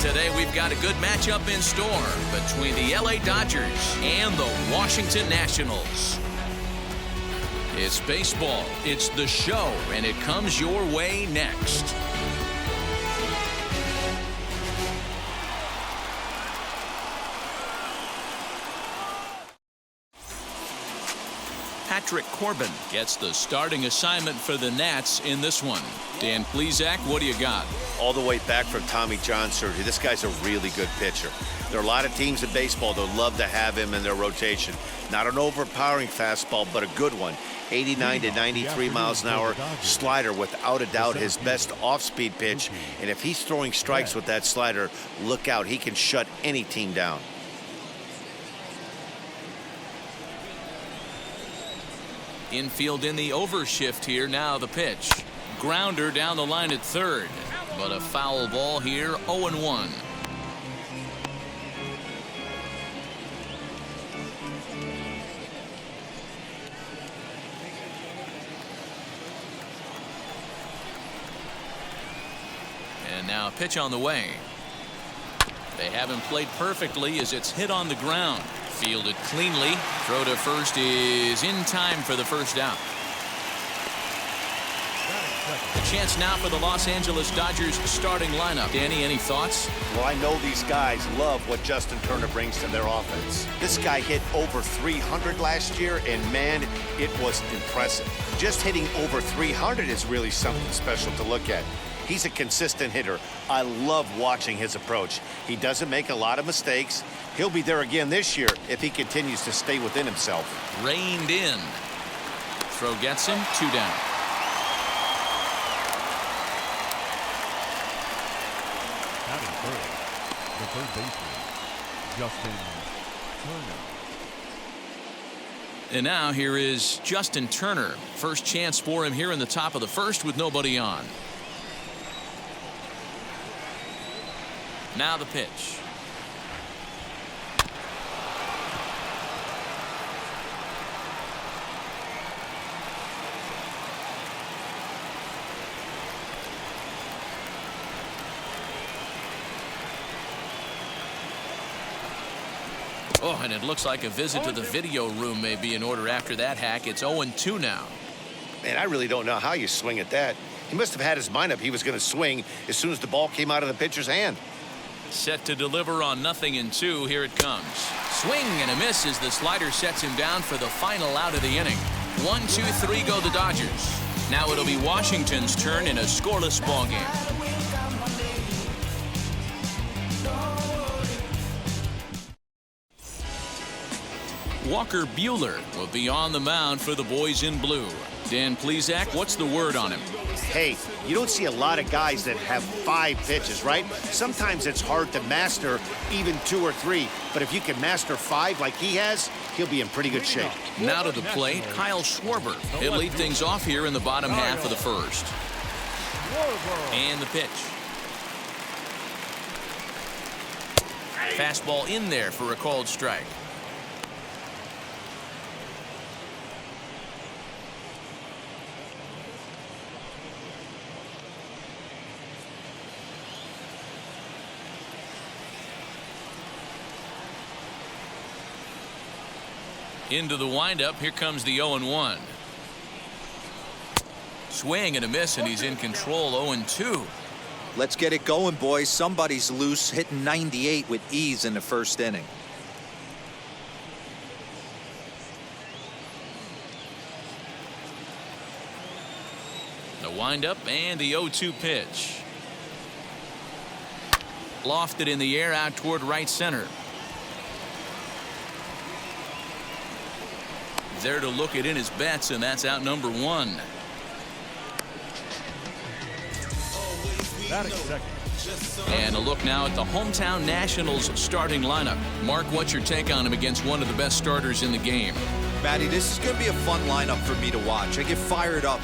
Today we've got a good matchup in store between the LA Dodgers and the Washington Nationals. It's baseball, it's the show, and it comes your way next. Patrick Corbin gets the starting assignment for the Nats in this one. Dan Plesac, what do you got? All the way back from Tommy John surgery, this guy's a really good pitcher. There are a lot of teams in baseball that would love to have him in their rotation. Not an overpowering fastball, but a good one. 89 to 93 miles an hour slider, without a doubt his best off-speed pitch. And if he's throwing strikes with that slider, look out, he can shut any team down. Infield in the overshift here. Now the pitch. Grounder down the line at third. But a foul ball here, 0-1. And now a pitch on the way. They haven't played perfectly as it's hit on the ground. Fielded cleanly. Throw to first is in time for the first out. A chance now for the Los Angeles Dodgers starting lineup. Danny, any thoughts? Well, I know these guys love what Justin Turner brings to their offense. This guy hit over 300 last year, and man, it was impressive. Just hitting over 300 is really something special to look at. He's a consistent hitter. I love watching his approach. He doesn't make a lot of mistakes. He'll be there again this year if he continues to stay within himself. Reined in. Throw gets him, 2 down. Batting third, the third baseman, Justin Turner. And now here is Justin Turner. First chance for him here in the top of the first with nobody on. Now the pitch. Oh, and it looks like a visit to the video room may be in order after that hack. It's 0-2 now. Man, I really don't know how you swing at that. He must have had his mind up he was going to swing as soon as the ball came out of the pitcher's hand. Set to deliver on 0-2. Here it comes. Swing and a miss as the slider sets him down for the final out of the inning. 1-2-3 go the Dodgers. Now it'll be Washington's turn in a scoreless ball game. Walker Buehler will be on the mound for the boys in blue. Dan Plesac, what's the word on him? Hey, you don't see a lot of guys that have 5 pitches, right? Sometimes it's hard to master even 2 or 3, but if you can master 5 like he has, he'll be in pretty good shape. Now to the plate, Kyle Schwarber. He'll lead things off here in the bottom half of the first. And the pitch. Fastball in there for a called strike. Into the windup. Here comes the 0-1. Swing and a miss, and he's in control. 0-2. Let's get it going, boys. Somebody's loose, hitting 98 with ease in the first inning. The windup and the 0-2 pitch. Lofted in the air out toward right center. There to look it in his bets, and that's out number 1. Batting second. And a look now at the hometown Nationals starting lineup. Mark, what's your take on him against one of the best starters in the game? Matty, this is going to be a fun lineup for me to watch. I get fired up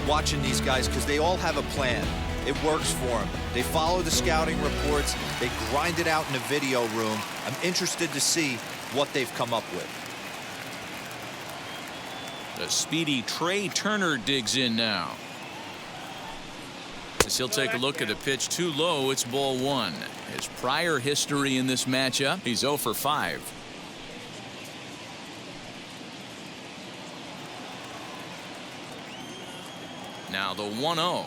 watching these guys because they all have a plan. It works for them. They follow the scouting reports. They grind it out in the video room. I'm interested to see what they've come up with. The speedy Trey Turner digs in now. As he'll take a look at a pitch too low, it's ball one. His prior history in this matchup, he's 0 for 5. Now the 1-0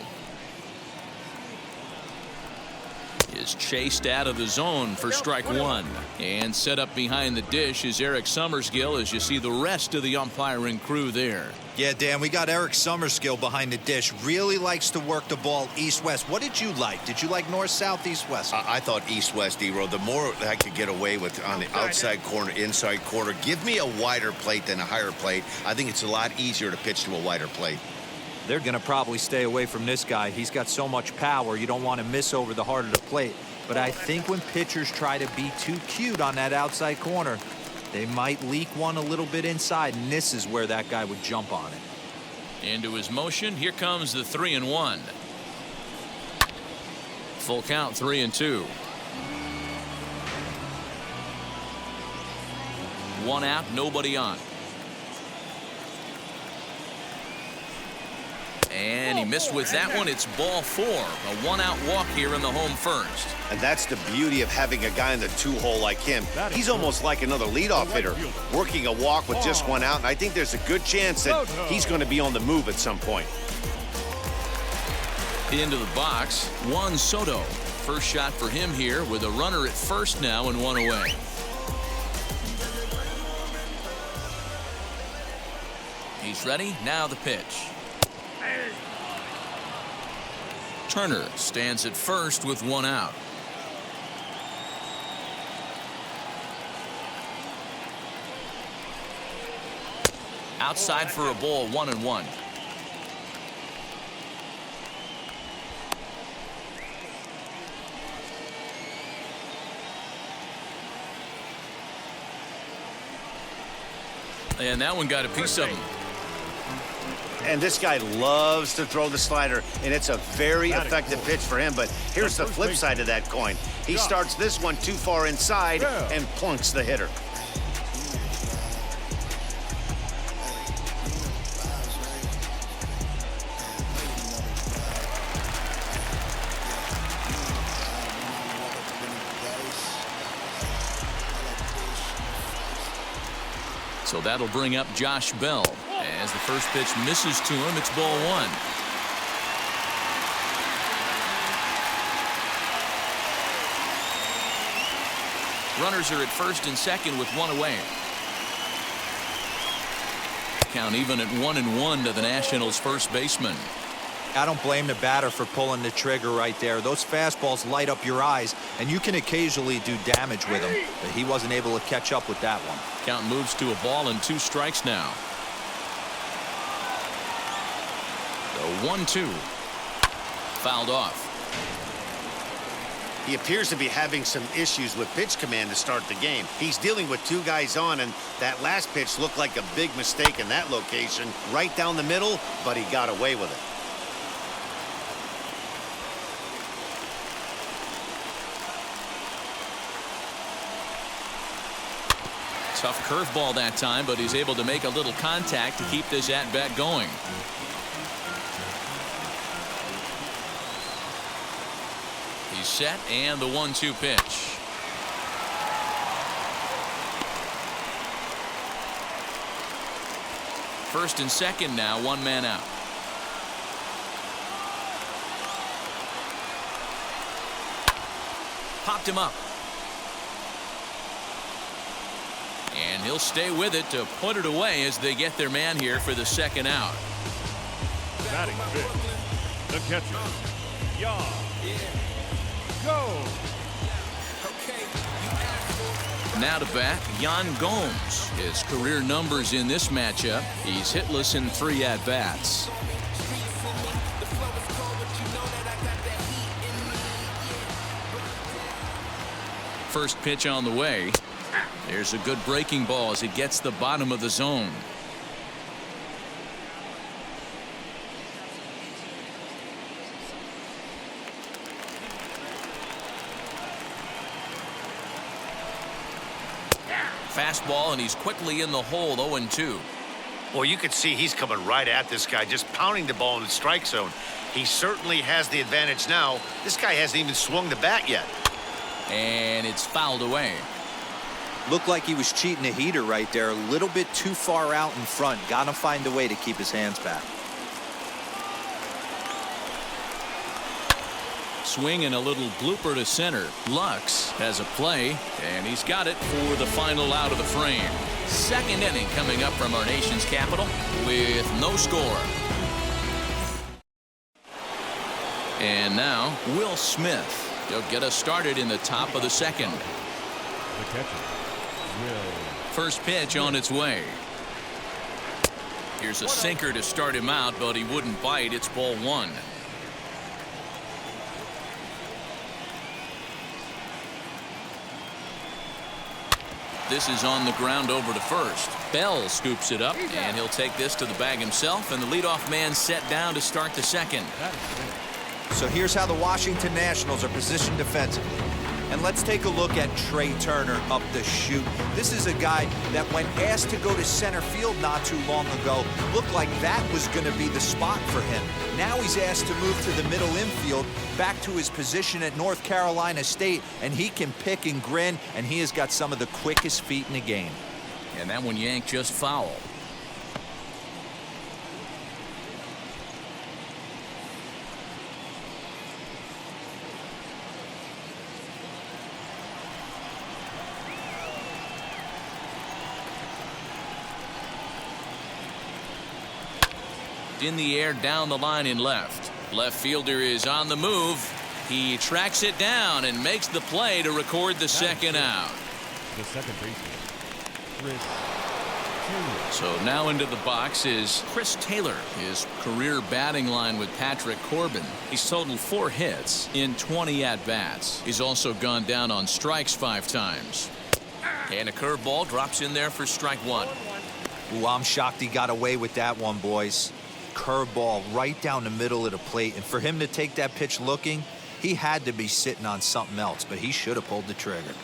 is chased out of the zone for strike one. And set up behind the dish is Eric Summerskill as you see the rest of the umpiring crew there. Yeah, Dan, we got Eric Summerskill behind the dish. Really likes to work the ball east-west. What did you like? Did you like north-south, east-west? I thought east-west, D-Row. The more I could get away with on the outside corner, inside corner, give me a wider plate than a higher plate. I think it's a lot easier to pitch to a wider plate. They're going to probably stay away from this guy. He's got so much power. You don't want to miss over the heart of the plate. But I think when pitchers try to be too cute on that outside corner, they might leak one a little bit inside, and this is where that guy would jump on it. Into his motion. Here comes the 3-1. Full count, 3-2. One out, nobody on. And he missed with that one. It's ball 4. A one-out walk here in the home first. And that's the beauty of having a guy in the two-hole like him. He's almost like another leadoff hitter, working a walk with just one out. And I think there's a good chance that he's going to be on the move at some point. Into the box, Juan Soto. First shot for him here with a runner at first now and one away. He's ready. Now the pitch. Turner stands at first with one out. Outside for a ball, 1-1. And that one got a piece of him. And this guy loves to throw the slider, and it's a very effective pitch for him. But here's the flip side of that coin. He starts this one too far inside and plunks the hitter. So that'll bring up Josh Bell. As the first pitch misses to him, it's ball 1. Runners are at first and second with one away. Count even at 1-1 to the Nationals' first baseman. I don't blame the batter for pulling the trigger right there. Those fastballs light up your eyes, and you can occasionally do damage with them. But he wasn't able to catch up with that one. Count moves to a ball and 2 strikes now. The 1-2. Fouled off. He appears to be having some issues with pitch command to start the game. He's dealing with 2 guys on, and that last pitch looked like a big mistake in that location, right down the middle, but he got away with it. Tough curveball that time, but he's able to make a little contact to keep this at-bat going. He's set, and the 1-2 pitch. First and second now, 1 man out. Popped him up. And he'll stay with it to put it away as they get their man here for the second out. Batting fifth, the catcher, Go. Now to bat, Yan Gomes. His career numbers in this matchup, he's hitless in 3 at-bats. First pitch on the way. There's a good breaking ball as it gets the bottom of the zone. Fastball, and he's quickly in the hole, 0-2. Well, you can see he's coming right at this guy, just pounding the ball in the strike zone. He certainly has the advantage now. This guy hasn't even swung the bat yet. And it's fouled away. Looked like he was cheating a heater right there. A little bit too far out in front. Got to find a way to keep his hands back. Swing and a little blooper to center. Lux has a play, and he's got it for the final out of the frame. Second inning coming up from our nation's capital with no score. And now Will Smith. He'll get us started in the top of the second. The catcher, Will. First pitch on its way. Here's a sinker to start him out, but he wouldn't bite. It's ball one. This is on the ground over to first. Bell scoops it up, and he'll take this to the bag himself, and the leadoff man set down to start the second. So here's how the Washington Nationals are positioned defensively. And let's take a look at Trey Turner up the chute. This is a guy that when asked to go to center field not too long ago, looked like that was going to be the spot for him. Now he's asked to move to the middle infield, back to his position at North Carolina State, and he can pick and grin, and he has got some of the quickest feet in the game. And that one yanked just foul. In the air down the line in left. Left fielder is on the move. He tracks it down and makes the play to record the second out. The second baseman, Chris Taylor. So now into the box is Chris Taylor. His career batting line with Patrick Corbin. He's totaled 4 hits in 20 at-bats. He's also gone down on strikes 5 times. And a curveball drops in there for strike 1. Ooh, I'm shocked he got away with that one, boys. Curveball right down the middle of the plate, and for him to take that pitch looking, he had to be sitting on something else, but he should have pulled the trigger.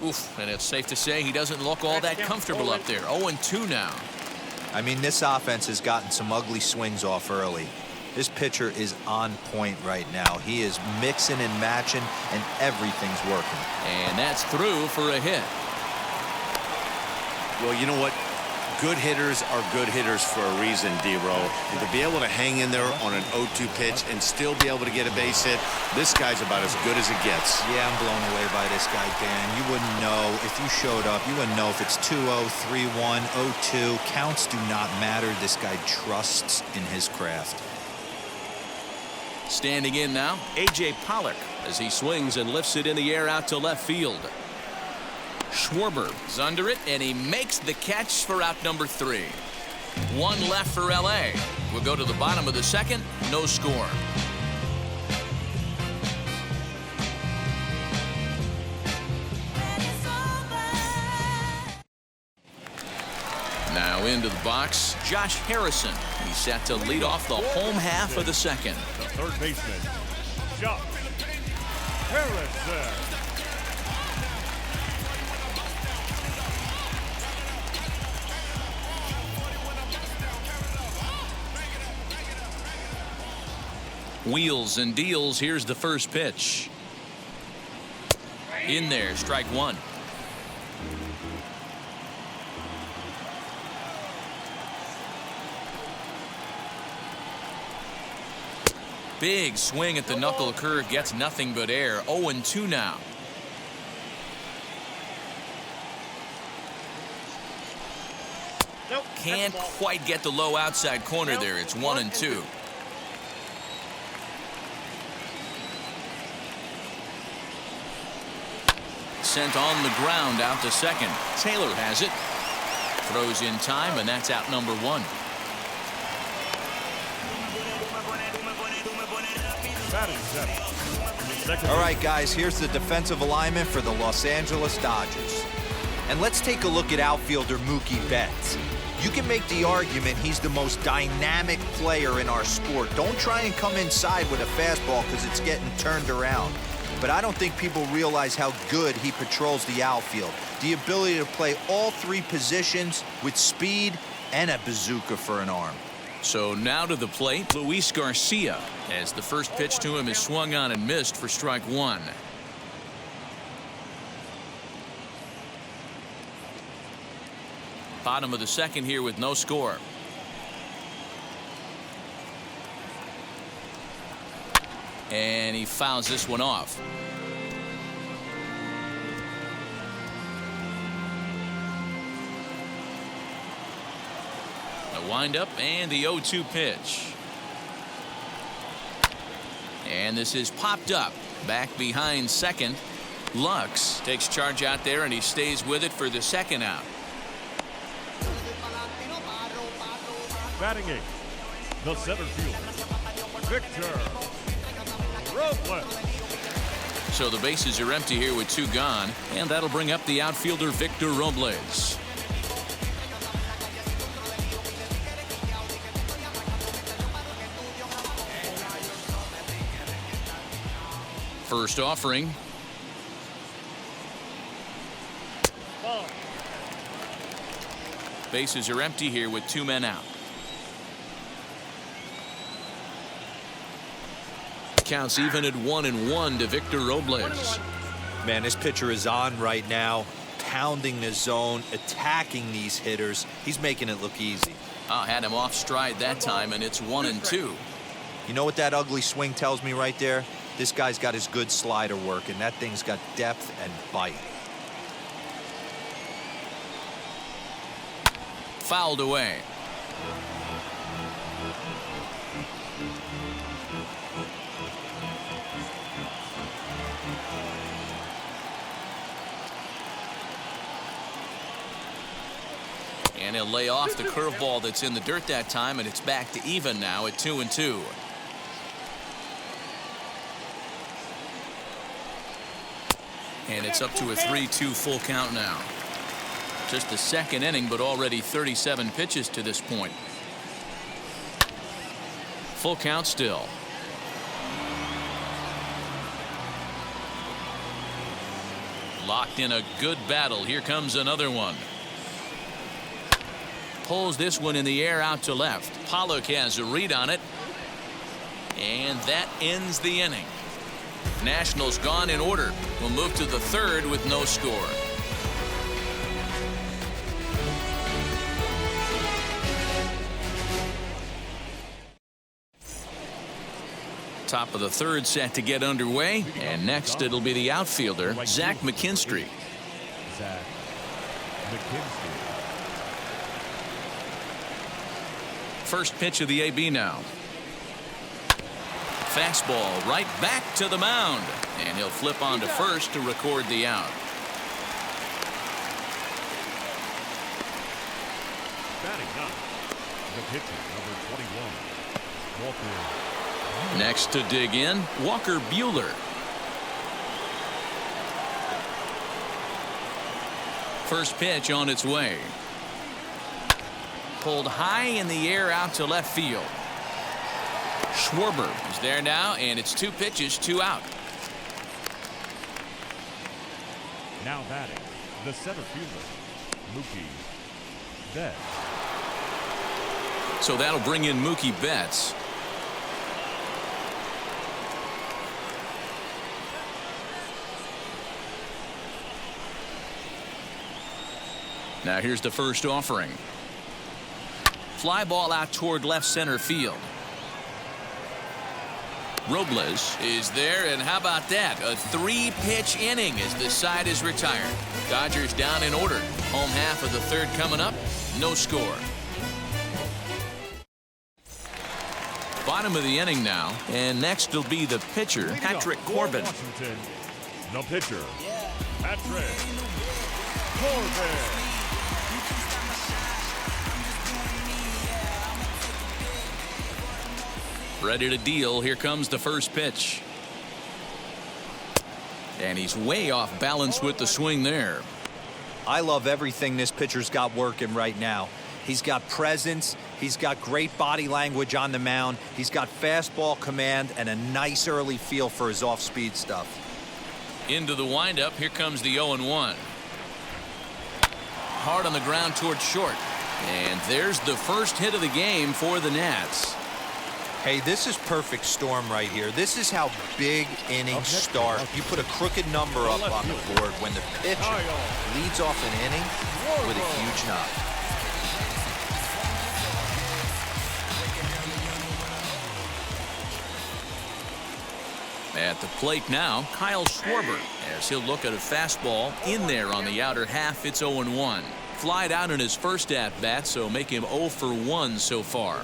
Oof, and it's safe to say he doesn't look all that comfortable up there. 0-2 now. I mean, this offense has gotten some ugly swings off early. This pitcher is on point right now. He is mixing and matching, and everything's working. And that's through for a hit. Well, you know what? Good hitters are good hitters for a reason, D-Row. And to be able to hang in there on an 0-2 pitch and still be able to get a base hit, this guy's about as good as it gets. Yeah, I'm blown away by this guy, Dan. You wouldn't know if you showed up. You wouldn't know if it's 2-0, 3-1, 0-2. Counts do not matter. This guy trusts in his craft. Standing in now, A.J. Pollock as he swings and lifts it in the air out to left field. Schwarber is under it, and he makes the catch for out number 3. 1 left for L.A. We'll go to the bottom of the second. No score. Now into the box, Josh Harrison. He's set to lead off the home half of the second. The third baseman, Josh Harrison. Wheels and deals. Here's the first pitch. In there, strike 1. Big swing at the knuckle curve, gets nothing but air. 0-2 now. Can't quite get the low outside corner there. It's 1-2. Sent on the ground out to second. Taylor has it. Throws in time, and that's out number 1. All right, guys, here's the defensive alignment for the Los Angeles Dodgers. And let's take a look at outfielder Mookie Betts. You can make the argument he's the most dynamic player in our sport. Don't try and come inside with a fastball because it's getting turned around. but I don't think people realize how good he patrols the outfield. The ability to play all three positions with speed and a bazooka for an arm. So now to the plate, Luis Garcia, as the first pitch to him is swung on and missed for strike one. Bottom of the second here with no score. And he fouls this one off. A windup and the 0-2 pitch. And this is popped up. Back behind second. Lux takes charge out there and he stays with it for the second out. Batting eighth, the center fielder, Victor Robles. So the bases are empty here with two gone, and that'll bring up the outfielder Victor Robles. First offering. Bases are empty here with two men out. Counts even at 1-1 to Victor Robles. Man, this pitcher is on right now, pounding the zone, attacking these hitters. He's making it look easy. Had him off stride that time, and it's 1-2. You know what that ugly swing tells me right there? This guy's got his good slider working. That thing's got depth and bite. Fouled away. And he'll lay off the curveball that's in the dirt that time, and it's back to even now at 2-2. And it's up to a 3-2 full count now. Just the second inning, but already 37 pitches to this point. Full count still. Locked in a good battle. Here comes another one. Pulls this one in the air out to left. Pollock has a read on it. And that ends the inning. Nationals gone in order. We'll move to the third with no score. Top of the third set to get underway. And next it'll be the outfielder, Zach McKinstry. Zach McKinstry. First pitch of the AB now. Fastball right back to the mound. And he'll flip on to first to record the out. Batting ninth, the pitcher, number 21, Walker. Next to dig in, Walker Buehler. First pitch on its way. Pulled high in the air out to left field. Schwarber is there now, and it's two pitches, two out. Now batting, the center fielder, Mookie Betts. So that'll bring in Mookie Betts. Now here's the first offering. Fly ball out toward left center field. Robles is there, and how about that? A three-pitch inning as the side is retired. Dodgers down in order. Home half of the third coming up. No score. Bottom of the inning now, and next will be the pitcher, Patrick Corbin. Washington, the pitcher, Patrick Corbin. Ready to deal. Here comes the first pitch. And he's way off balance with the swing there. I love everything this pitcher's got working right now. He's got presence. He's got great body language on the mound. He's got fastball command and a nice early feel for his off-speed stuff. Into the windup. Here comes the 0-1. Hard on the ground towards short. And there's the first hit of the game for the Nats. Hey, this is perfect storm right here. This is how big innings start. You put a crooked number up on the board when the pitcher leads off an inning with a huge knock. At the plate now, Kyle Schwarber, as he'll look at a fastball in there on the outer half. It's 0-1. Flied out in his first at-bat, so make him 0 for 1 so far.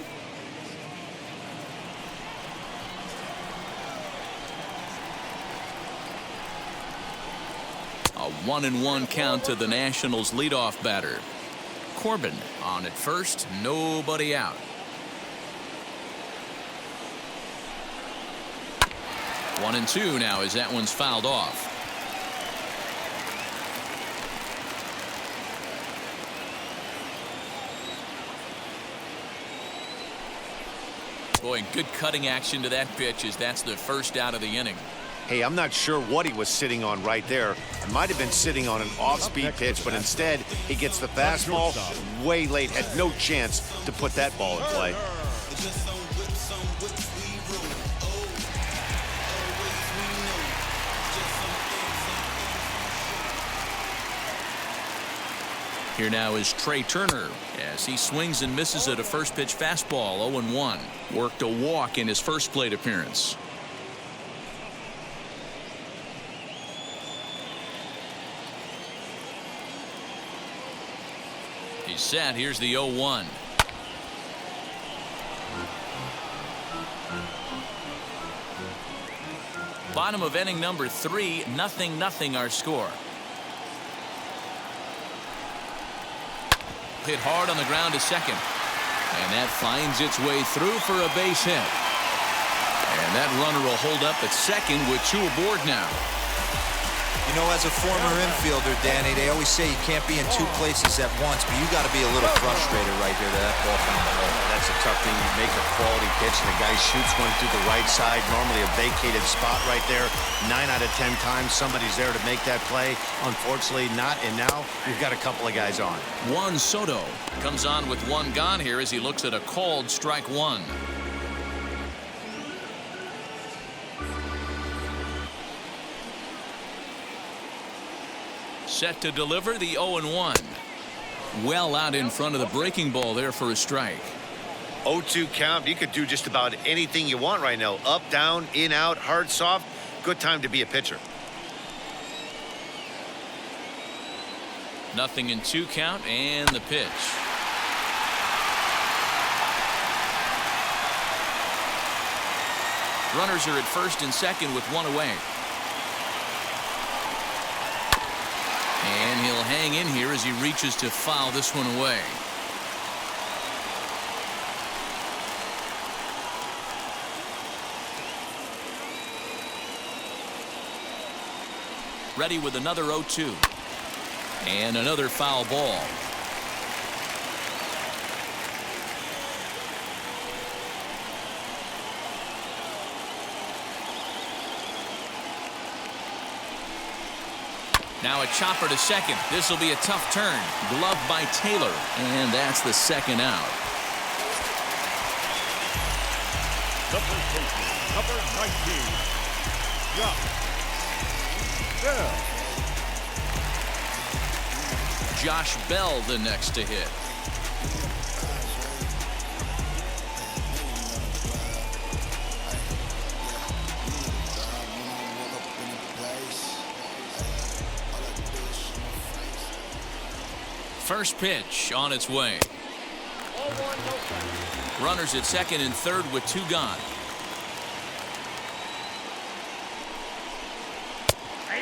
A 1-1 count to the Nationals' leadoff batter. Corbin on at first, nobody out. 1-2 now as that one's fouled off. Boy, good cutting action to that pitch as that's the first out of the inning. Hey, I'm not sure what he was sitting on right there. It might have been sitting on an off-speed pitch, but instead he gets the fastball way late. Had no chance to put that ball in play. Here now is Trey Turner as he swings and misses at a first pitch fastball. 0-1. Worked a walk in his first plate appearance. He's set. Here's the 0-1. Bottom of inning number 3, 0-0 our score. Hit hard on the ground to second. And that finds its way through for a base hit. And that runner will hold up at second with 2 aboard now. You know, as a former infielder, Danny, they always say you can't be in 2 places at once, but you got to be a little frustrated right here that ball found the hole. That's a tough thing. You make a quality pitch and the guy shoots one through the right side, normally a vacated spot right there. 9 out of 10 times somebody's there to make that play. Unfortunately not, and now we've got a couple of guys on. Juan Soto comes on with 1 gone here as he looks at a called strike 1. Set to deliver the 0-1. Well out in front of the breaking ball there for a strike. 0-2 count. You could do just about anything you want right now. Up, down, in, out, hard, soft. Good time to be a pitcher. 0-2 count and the pitch. Runners are at first and second with 1 away. And he'll hang in here as he reaches to foul this one away. Ready with another 0-2. And another foul ball. Now a chopper to second. This will be a tough turn. Gloved by Taylor. And that's the second out. The first baseman, number 19, Josh Bell. Josh Bell the next to hit. First pitch on its way. Runners at second and third with 2 gone.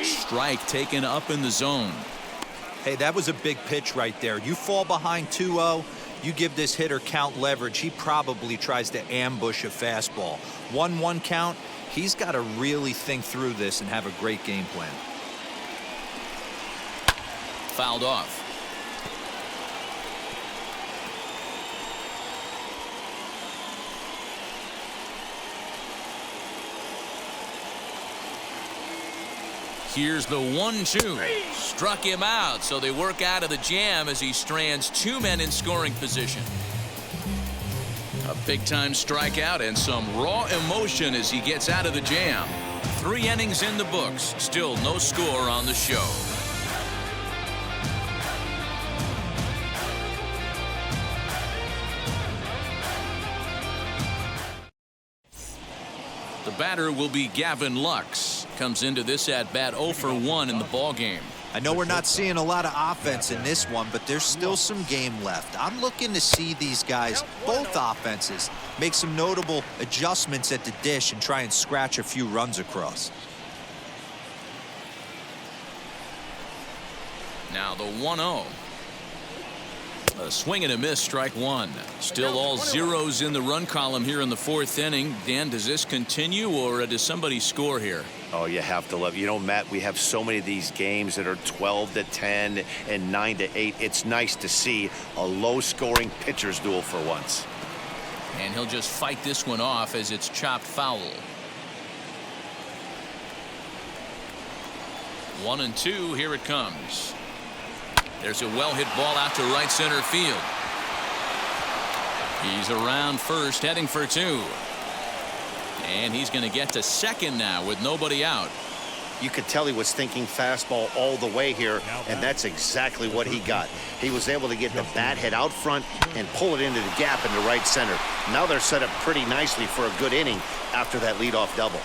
Strike taken up in the zone. Hey, that was a big pitch right there. You fall behind 2-0, you give this hitter count leverage. He probably tries to ambush a fastball. 1-1 count, he's got to really think through this and have a great game plan. Fouled off. Here's the 1-2. Struck him out, so they work out of the jam as he strands two men in scoring position. A big-time strikeout and some raw emotion as he gets out of the jam. 3 innings in the books. Still no score on the show. The batter will be Gavin Lux. Comes into this at-bat 0 for 1 in the ballgame. I know we're not seeing a lot of offense in this one, but there's still some game left. I'm looking to see these guys, both offenses, make some notable adjustments at the dish and try and scratch a few runs across. Now the 1-0. A swing and a miss, strike one. Still all zeros in the run column here in the 4th inning. Dan, does this continue or does somebody score here? Oh, you have to love. You know, Matt, we have so many of these games that are 12-10 and 9-8. It's nice to see a low-scoring pitcher's duel for once. And he'll just fight this one off as it's chopped foul. 1-2. Here it comes. There's a well-hit ball out to right center field. He's around first, heading for 2. And he's going to get to second now with nobody out. You could tell he was thinking fastball all the way here, and that's exactly what he got. He was able to get the bat head out front and pull it into the gap into right center. Now they're set up pretty nicely for a good inning after that leadoff double.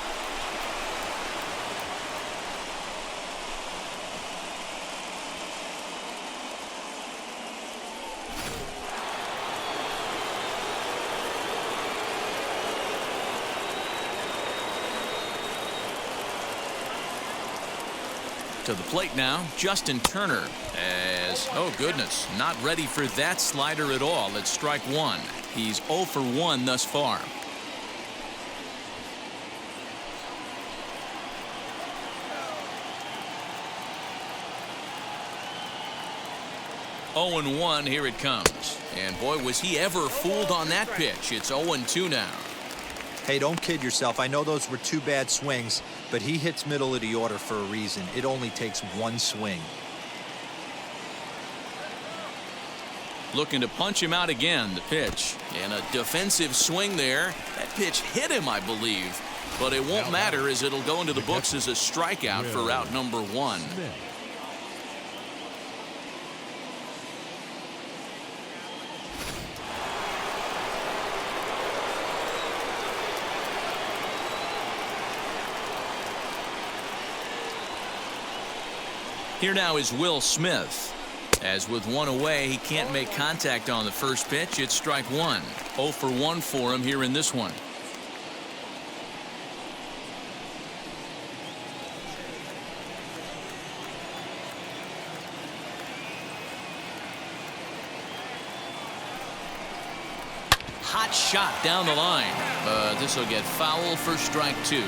To the plate now, Justin Turner, as, oh goodness, not ready for that slider at all. It's strike one. He's 0 for 1 thus far. Oh and 1, here it comes. And boy, was he ever fooled on that pitch. It's 0-2 now. Hey, don't kid yourself. I know those were 2 bad swings, but he hits middle of the order for a reason. It only takes 1 swing. Looking to punch him out again. The pitch and a defensive swing there. That pitch hit him, I believe, but it won't matter as it'll go into the books as a strikeout for out number 1. Here now is Will Smith. As with 1 away, he can't make contact on the first pitch. It's strike 1. 0 for 1 for him here in this one. Hot shot down the line. But this will get foul for strike 2.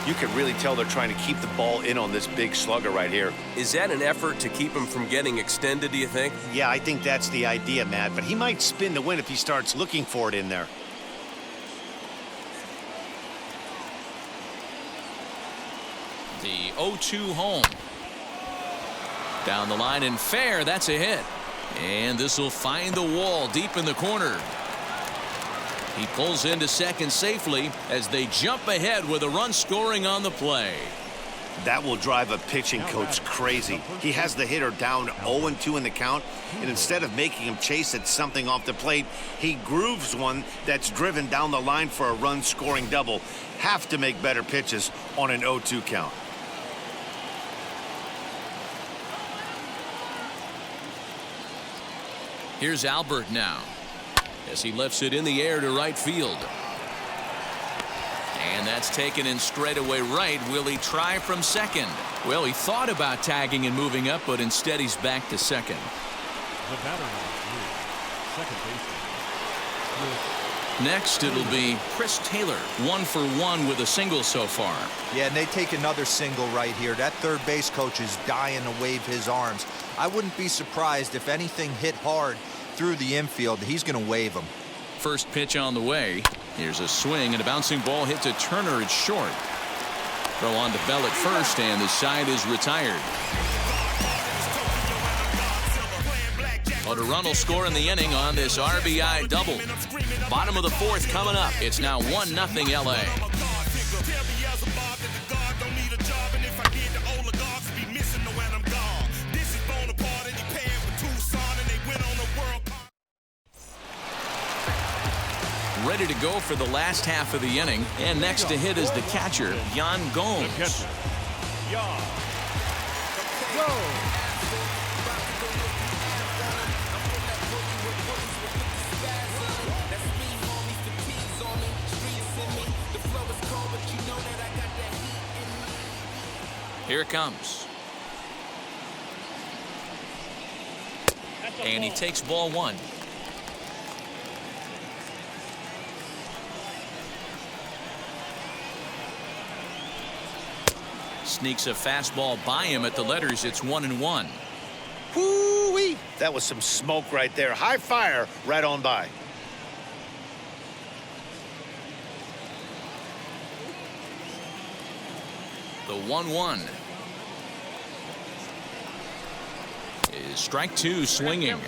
You can really tell they're trying to keep the ball in on this big slugger right here. Is that an effort to keep him from getting extended, do you think? Yeah, I think that's the idea, Matt, but he might spin to win if he starts looking for it in there. The 0-2 home. Down the line and fair. That's a hit. And this will find the wall deep in the corner. He pulls into second safely as they jump ahead with a run scoring on the play. That will drive a pitching coach crazy. He has the hitter down 0-2 in the count, and instead of making him chase at something off the plate, he grooves one that's driven down the line for a run scoring double. Have to make better pitches on an 0-2 count. Here's Albert now as he lifts it in the air to right field. And that's taken in straightaway right. Will he try from second? Well, he thought about tagging and moving up, but instead he's back to second. The batter second baseman. Next, it'll be Chris Taylor, 1 for 1 with a single so far. Yeah, and they take another single right here. That third base coach is dying to wave his arms. I wouldn't be surprised if anything hit hard through the infield. He's going to wave them. First pitch on the way. Here's a swing and a bouncing ball hit to Turner. It's short. Throw on to Bell at first, and the side is retired. But a run will score in the inning on this RBI double. Bottom of the fourth coming up. It's now 1-0 LA. Ready to go for the last half of the inning, and next to hit is the catcher, Yan Gomes. Here it comes. And he takes ball one. Sneaks a fastball by him at the letters. It's 1-1. Whoo-wee! That was some smoke right there. High fire right on by. The 1-1 is strike two, swinging.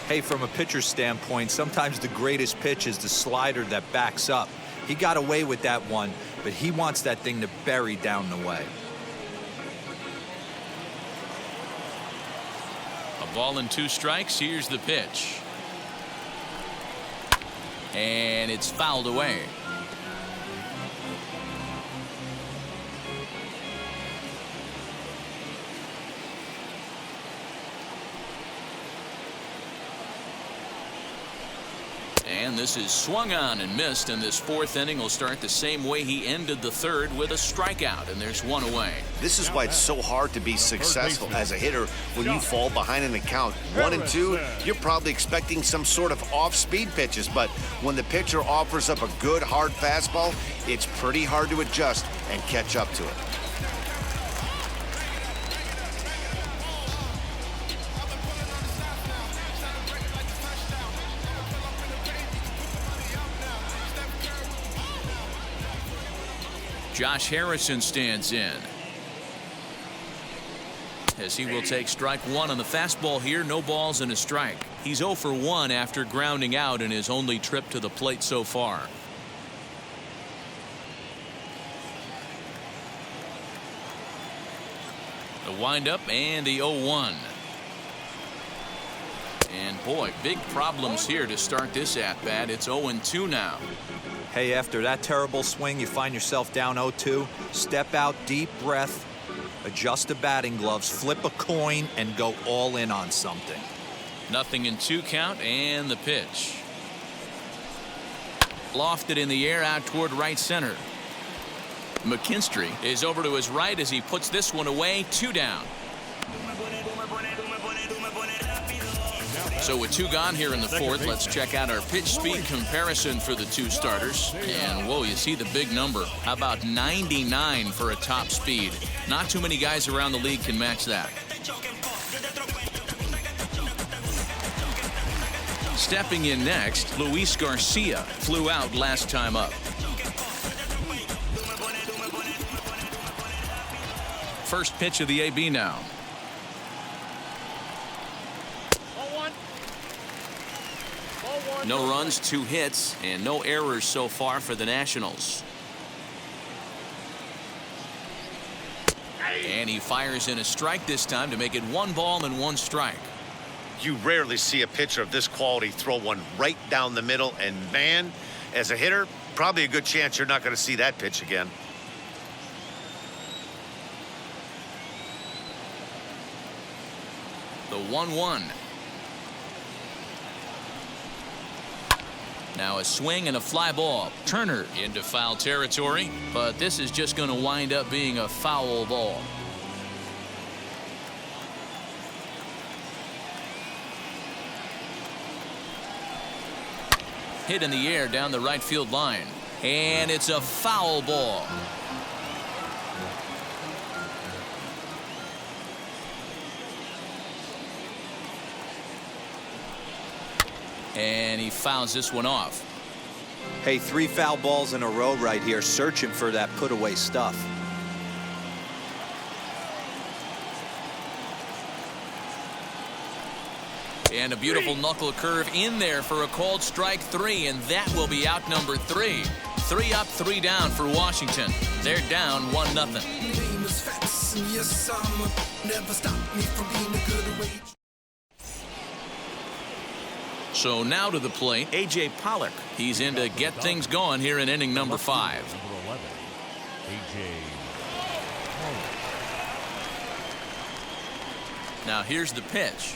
Hey, from a pitcher's standpoint, sometimes the greatest pitch is the slider that backs up. He got away with that one, but he wants that thing to bury down the way. A ball and 2 strikes. Here's the pitch. And it's fouled away. And this is swung on and missed, and this fourth inning will start the same way he ended the third, with a strikeout, and there's one away. This is why it's so hard to be successful as a hitter when you fall behind in the count 1-2. You're probably expecting some sort of off-speed pitches, but when the pitcher offers up a good hard fastball, it's pretty hard to adjust and catch up to it. Josh Harrison stands in, as he will take strike one on the fastball here. No balls and a strike. He's 0 for 1 after grounding out in his only trip to the plate so far. The windup and the 0-1. And boy, big problems here to start this at bat. It's 0-2 now. Hey, after that terrible swing, you find yourself down 0-2. Step out, deep breath, adjust the batting gloves, flip a coin, and go all in on something. 0-2 count, and the pitch. Lofted in the air out toward right center. McKinstry is over to his right as he puts this one away. 2 down. So with 2 gone here in the fourth, let's check out our pitch speed comparison for the 2 starters. And whoa, you see the big number. How about 99 for a top speed? Not too many guys around the league can match that. Stepping in next, Luis Garcia flew out last time up. First pitch of the AB now. No runs, 2 hits, and no errors so far for the Nationals. And he fires in a strike this time to make it 1 ball and 1 strike. You rarely see a pitcher of this quality throw one right down the middle, and man, as a hitter, probably a good chance you're not going to see that pitch again. The 1-1. Now a swing and a fly ball. Turner into foul territory, but this is just going to wind up being a foul ball. Hit in the air down the right field line, and it's a foul ball. And he fouls this one off. Hey, 3 foul balls in a row right here, searching for that put away stuff. And a beautiful knuckle curve in there for a called strike 3, and that will be out number 3. 3 up, 3 down for Washington. They're down 1-0. So now to the plate, A.J. Pollock. He's in to get things going here in inning number 5. Number 11, A.J. Pollock. Now here's the pitch.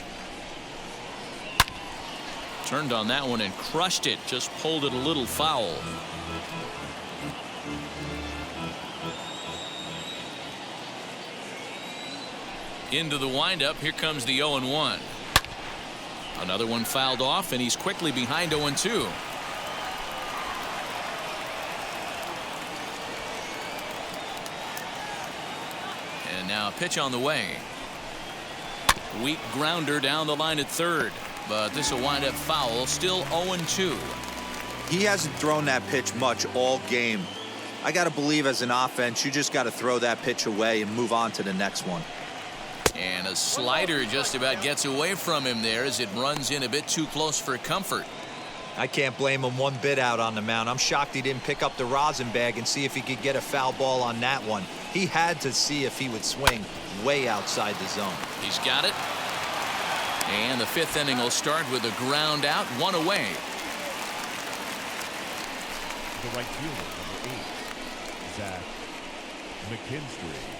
Turned on that one and crushed it. Just pulled it a little foul. Into the windup. Here comes the 0-1. Another one fouled off, and he's quickly behind 0-2. And now a pitch on the way. Weak grounder down the line at third, but this will wind up foul. Still 0-2. He hasn't thrown that pitch much all game. I got to believe as an offense, you just got to throw that pitch away and move on to the next one. And a slider just about gets away from him there as it runs in a bit too close for comfort. I can't blame him one bit out on the mound. I'm shocked he didn't pick up the rosin bag and see if he could get a foul ball on that one. He had to see if he would swing way outside the zone. He's got it. And the 5th inning will start with a ground out, 1 away. The right fielder, number 8, Zach McKinstry.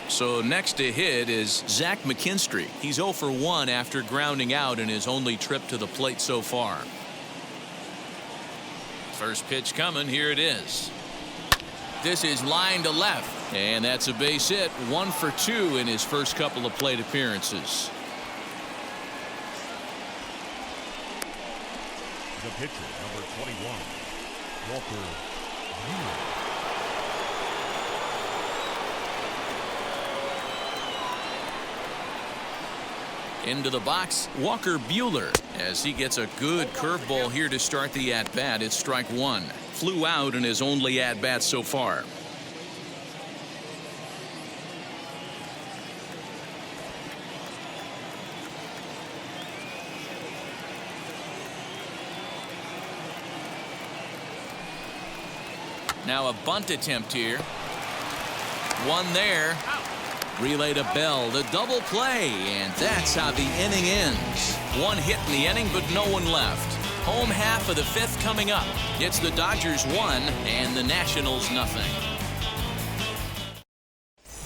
So next to hit is Zach McKinstry. He's 0 for 1 after grounding out in his only trip to the plate so far. First pitch coming. Here it is. This is line to left, and that's a base hit. 1 for 2 in his first couple of plate appearances. The pitcher, number 21, Walker Buehler. Into the box, Walker Buehler, as he gets a good curveball here to start the at-bat. It's strike 1. Flew out in his only at-bat so far. Now a bunt attempt here. One there. Relay to Bell, the double play, and that's how the inning ends. 1 hit in the inning, but no one left. Home half of the 5th coming up. It's the Dodgers 1 and the Nationals nothing.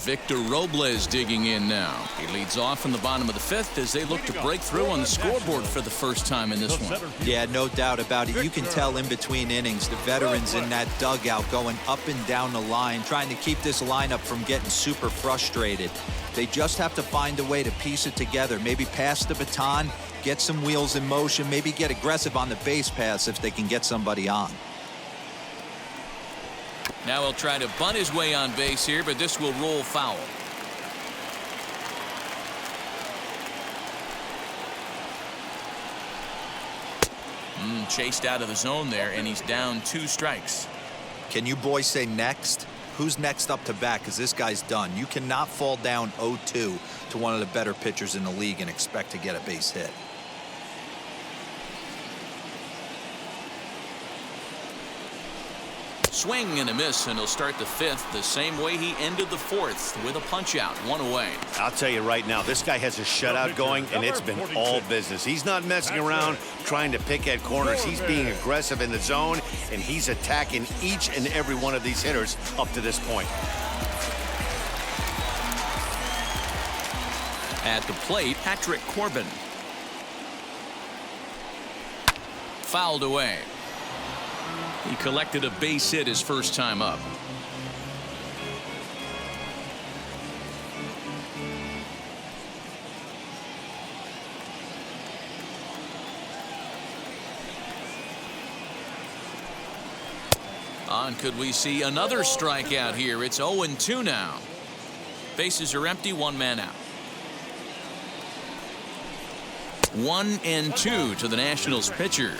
Victor Robles digging in now. He leads off in the bottom of the 5th as they look to break through on the scoreboard for the first time in this one. Yeah, no doubt about it. You can tell in between innings the veterans in that dugout going up and down the line, trying to keep this lineup from getting super frustrated. They just have to find a way to piece it together. Maybe pass the baton, get some wheels in motion, maybe get aggressive on the base pass if they can get somebody on. Now he'll try to bunt his way on base here, but this will roll foul. Chased out of the zone there, and he's down 2 strikes. Can you boys say next? Who's next up to bat? Because this guy's done. You cannot fall down 0-2 to one of the better pitchers in the league and expect to get a base hit. Swing and a miss, and he'll start the 5th the same way he ended the 4th with a punch out, 1 away. I'll tell you right now, this guy has a shutout going, and it's been all business. He's not messing around trying to pick at corners. He's being aggressive in the zone, and he's attacking each and every one of these hitters up to this point. At the plate, Patrick Corbin. Fouled away. He collected a base hit his first time up. On could we see another strikeout here? It's 0-2 now. Bases are empty, 1 man out. 1-2 to the Nationals pitcher.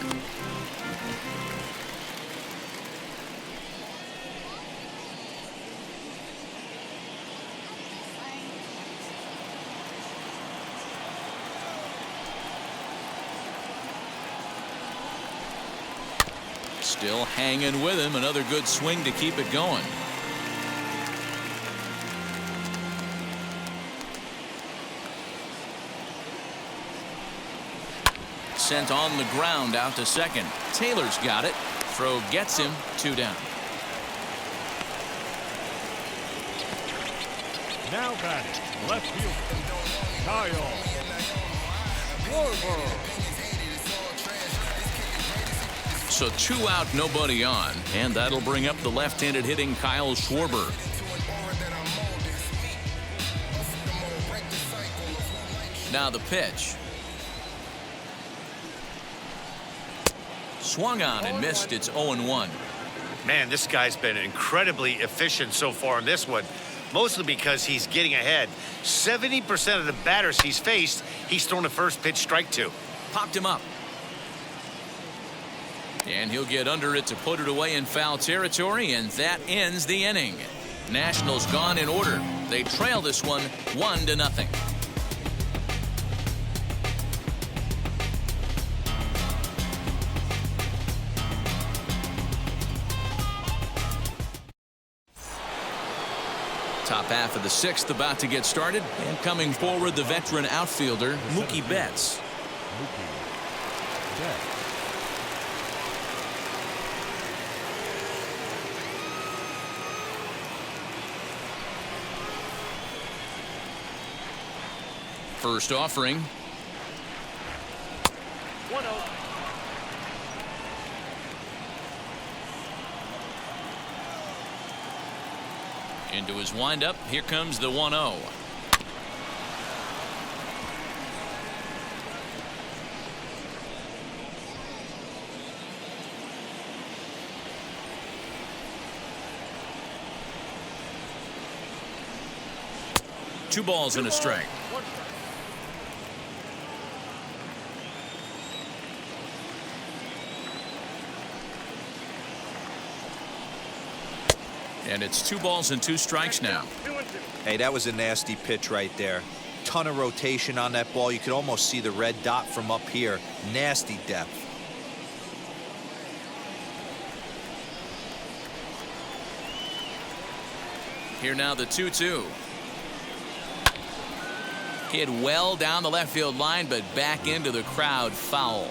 Still hanging with him. Another good swing to keep it going. Sent on the ground out to second. Taylor's got it. Throw gets him. 2 down. Now batting, left field, Kyle Schwarber. So 2 out, nobody on, and that'll bring up the left-handed hitting Kyle Schwarber. Now the pitch. Swung on and missed. It's 0-1. Man, this guy's been incredibly efficient so far in this one, mostly because he's getting ahead. 70% of the batters he's faced, he's thrown a first pitch strike to. Popped him up. And he'll get under it to put it away in foul territory, and that ends the inning. Nationals gone in order. They trail this one 1-0. Top half of the 6th about to get started, and coming forward, the veteran outfielder Mookie Betts. Mookie Betts. First offering. 1-0. Into his windup. Here comes the 1-0. Two balls and a strike. And it's 2 balls and 2 strikes now. Hey, that was a nasty pitch right there. Ton of rotation on that ball. You could almost see the red dot from up here. Nasty depth. Here now the 2-2. Hit well down the left field line, but back into the crowd. Foul.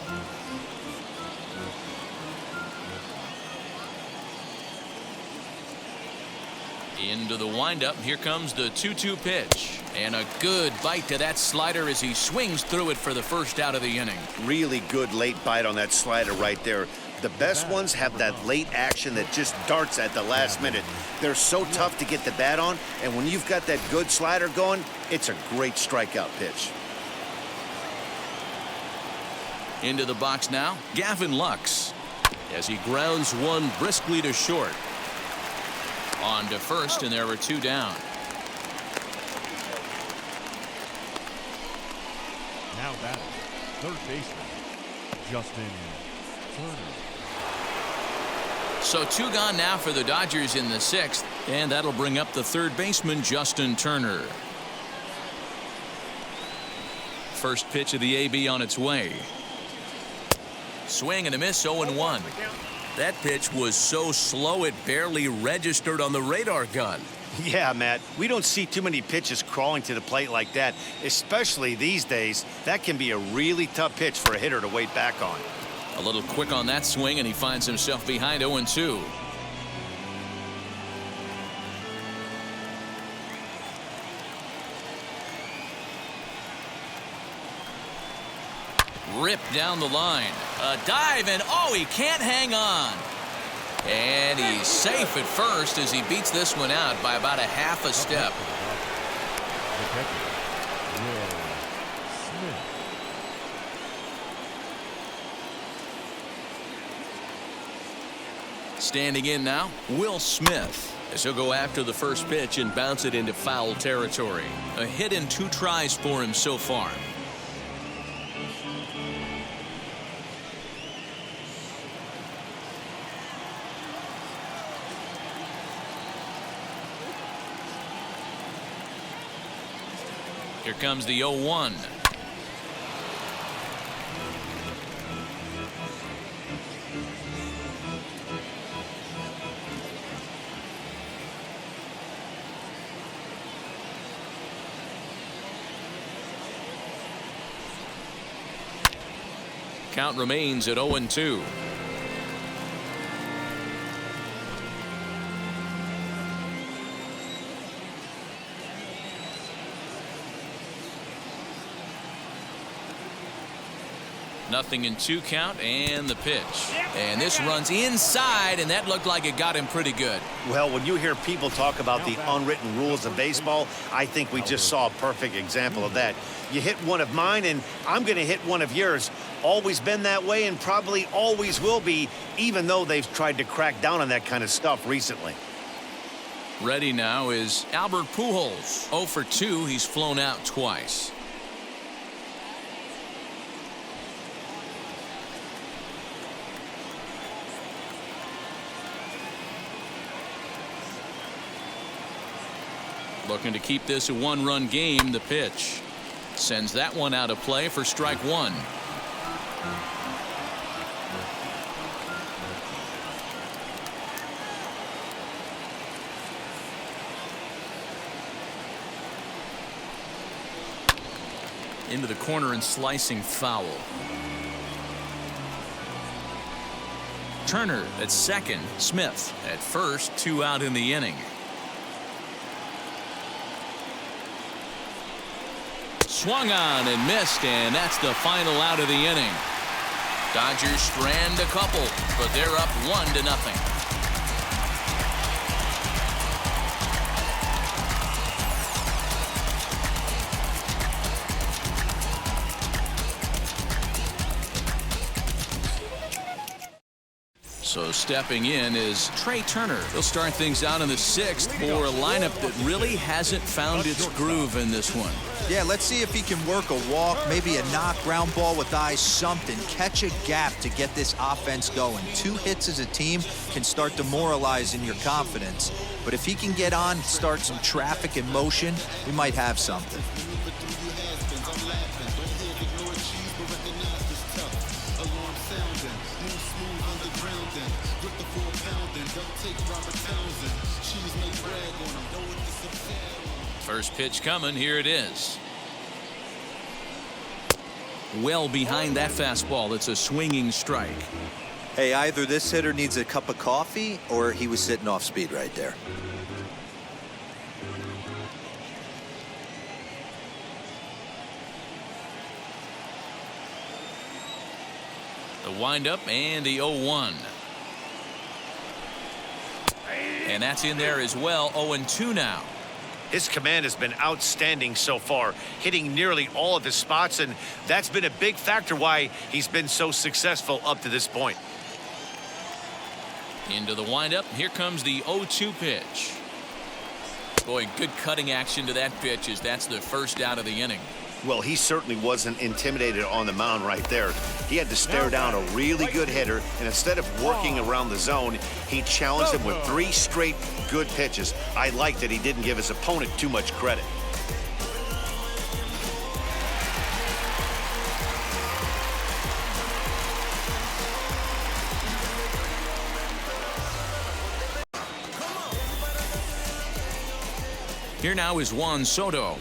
Into the windup. Here comes the 2-2 pitch. And a good bite to that slider as he swings through it for the first out of the inning. Really good late bite on that slider right there. The best ones have that late action that just darts at the last minute. They're so tough to get the bat on, and when you've got that good slider going, it's a great strikeout pitch. Into the box now, Gavin Lux, as he grounds one briskly to short. On to first, and there were 2 down. Now batting, third baseman, Justin Turner. So 2 gone now for the Dodgers in the 6th, and that'll bring up the third baseman, Justin Turner. First pitch of the AB on its way. Swing and a miss, 0-1. That pitch was so slow it barely registered on the radar gun. Yeah, Matt, we don't see too many pitches crawling to the plate like that, especially these days. That can be a really tough pitch for a hitter to wait back on. A little quick on that swing, and he finds himself behind 0-2. Ripped down the line. A dive, and oh, he can't hang on. And he's safe at first as he beats this one out by about a half a step. The catcher, Will Smith. Standing in now, Will Smith, as he'll go after the first pitch and bounce it into foul territory. A hit in 2 tries for him so far. Here comes the 0-1. Count remains at 0-2. Nothing in 2 count, and the pitch. And this runs inside, and that looked like it got him pretty good. Well, when you hear people talk about the unwritten rules of baseball, I think we just saw a perfect example of that. You hit one of mine, and I'm going to hit one of yours. Always been that way, and probably always will be, even though they've tried to crack down on that kind of stuff recently. Ready now is Albert Pujols. 0 for 2. He's flown out twice. Looking to keep this a 1-run game. The pitch sends that one out of play for strike 1. Into the corner and slicing foul. Turner at second. Smith at first. 2 out in the inning. Swung on and missed, and that's the final out of the inning. Dodgers strand a couple, but they're up 1-0. So stepping in is Trey Turner. He'll start things out in the 6th for a lineup that really hasn't found its groove in this one. Yeah, let's see if he can work a walk, maybe a knock, ground ball with eyes, something. Catch a gap to get this offense going. 2 hits as a team can start demoralizing your confidence. But if he can get on, start some traffic in motion, we might have something. First pitch coming. Here it is. Well behind that fastball. It's a swinging strike. Hey, either this hitter needs a cup of coffee or he was sitting off speed right there. The windup and the 0-1. And that's in there as well. 0-2 now. His command has been outstanding so far, hitting nearly all of his spots, and that's been a big factor why he's been so successful up to this point. Into the windup. Here comes the 0-2 pitch. Boy, good cutting action to that pitch as that's the first out of the inning. Well, he certainly wasn't intimidated on the mound right there. He had to stare down a really good hitter, and instead of working around the zone, he challenged him with 3 straight good pitches. I like that he didn't give his opponent too much credit. Here now is Juan Soto.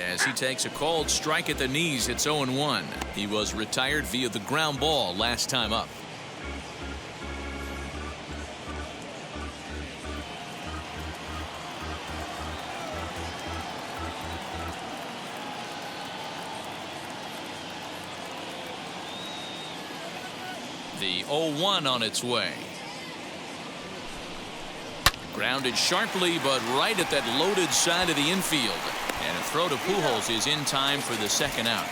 As he takes a cold strike at the knees, it's 0-1. He was retired via the ground ball last time up. The 0-1 on its way. Grounded sharply, but right at that loaded side of the infield. And a throw to Pujols is in time for the second out.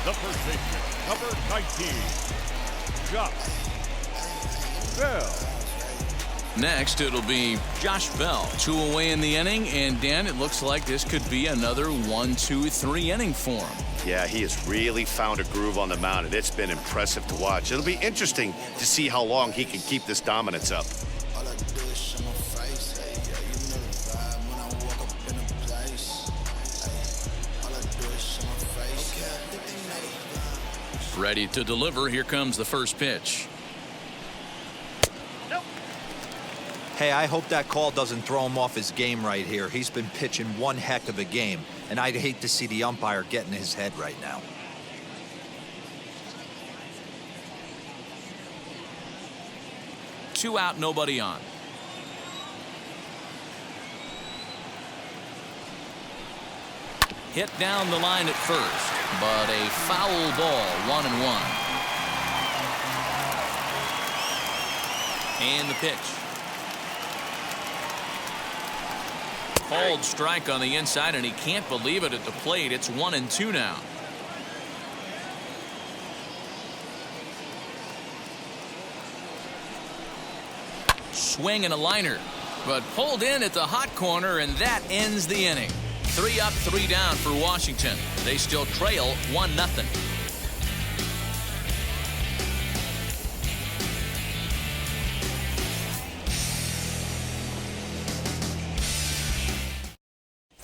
The first baseman, number 19, Josh Bell. Next, it'll be Josh Bell. 2 away in the inning, and Dan, it looks like this could be another 1-2-3 inning for him. Yeah, he has really found a groove on the mound, and it's been impressive to watch. It'll be interesting to see how long he can keep this dominance up. Ready to deliver. Here comes the first pitch. Hey, I hope that call doesn't throw him off his game right here. He's been pitching one heck of a game, and I'd hate to see the umpire get in his head right now. Two out, nobody on. Hit down the line at first, but a foul ball, 1-1. And the pitch. Called strike on the inside, and he can't believe it at the plate. It's 1-2 now. Swing and a liner, but pulled in at the hot corner, and that ends the inning. 3 up, 3 down for Washington. They still trail 1-0.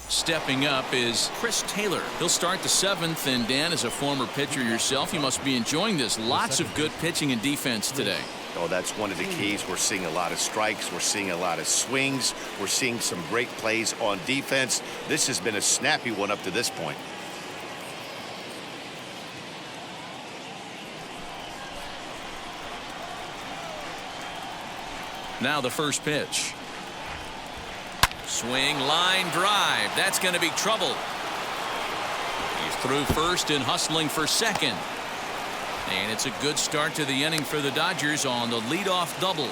Stepping up is Chris Taylor. He'll start the 7th, and Dan, as a former pitcher yourself, you must be enjoying this. Lots of good pitching and defense today. Oh, that's one of the keys. We're seeing a lot of strikes. We're seeing a lot of swings. We're seeing some great plays on defense. This has been a snappy one up to this point. Now the first pitch. Swing, line, drive. That's going to be trouble. He's through first and hustling for second. And it's a good start to the inning for the Dodgers on the leadoff double.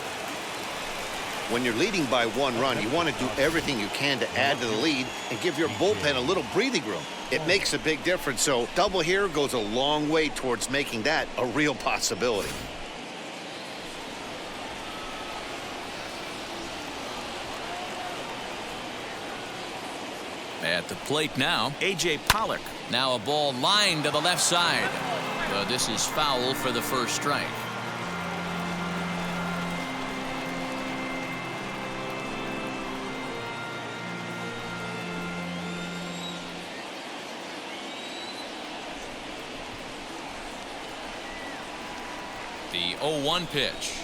When you're leading by 1 run, you want to do everything you can to add to the lead and give your bullpen a little breathing room. It makes a big difference. So double here goes a long way towards making that a real possibility. At the plate now, A.J. Pollock. Now a ball lined to the left side. This is foul for the first strike. The 0-1 pitch.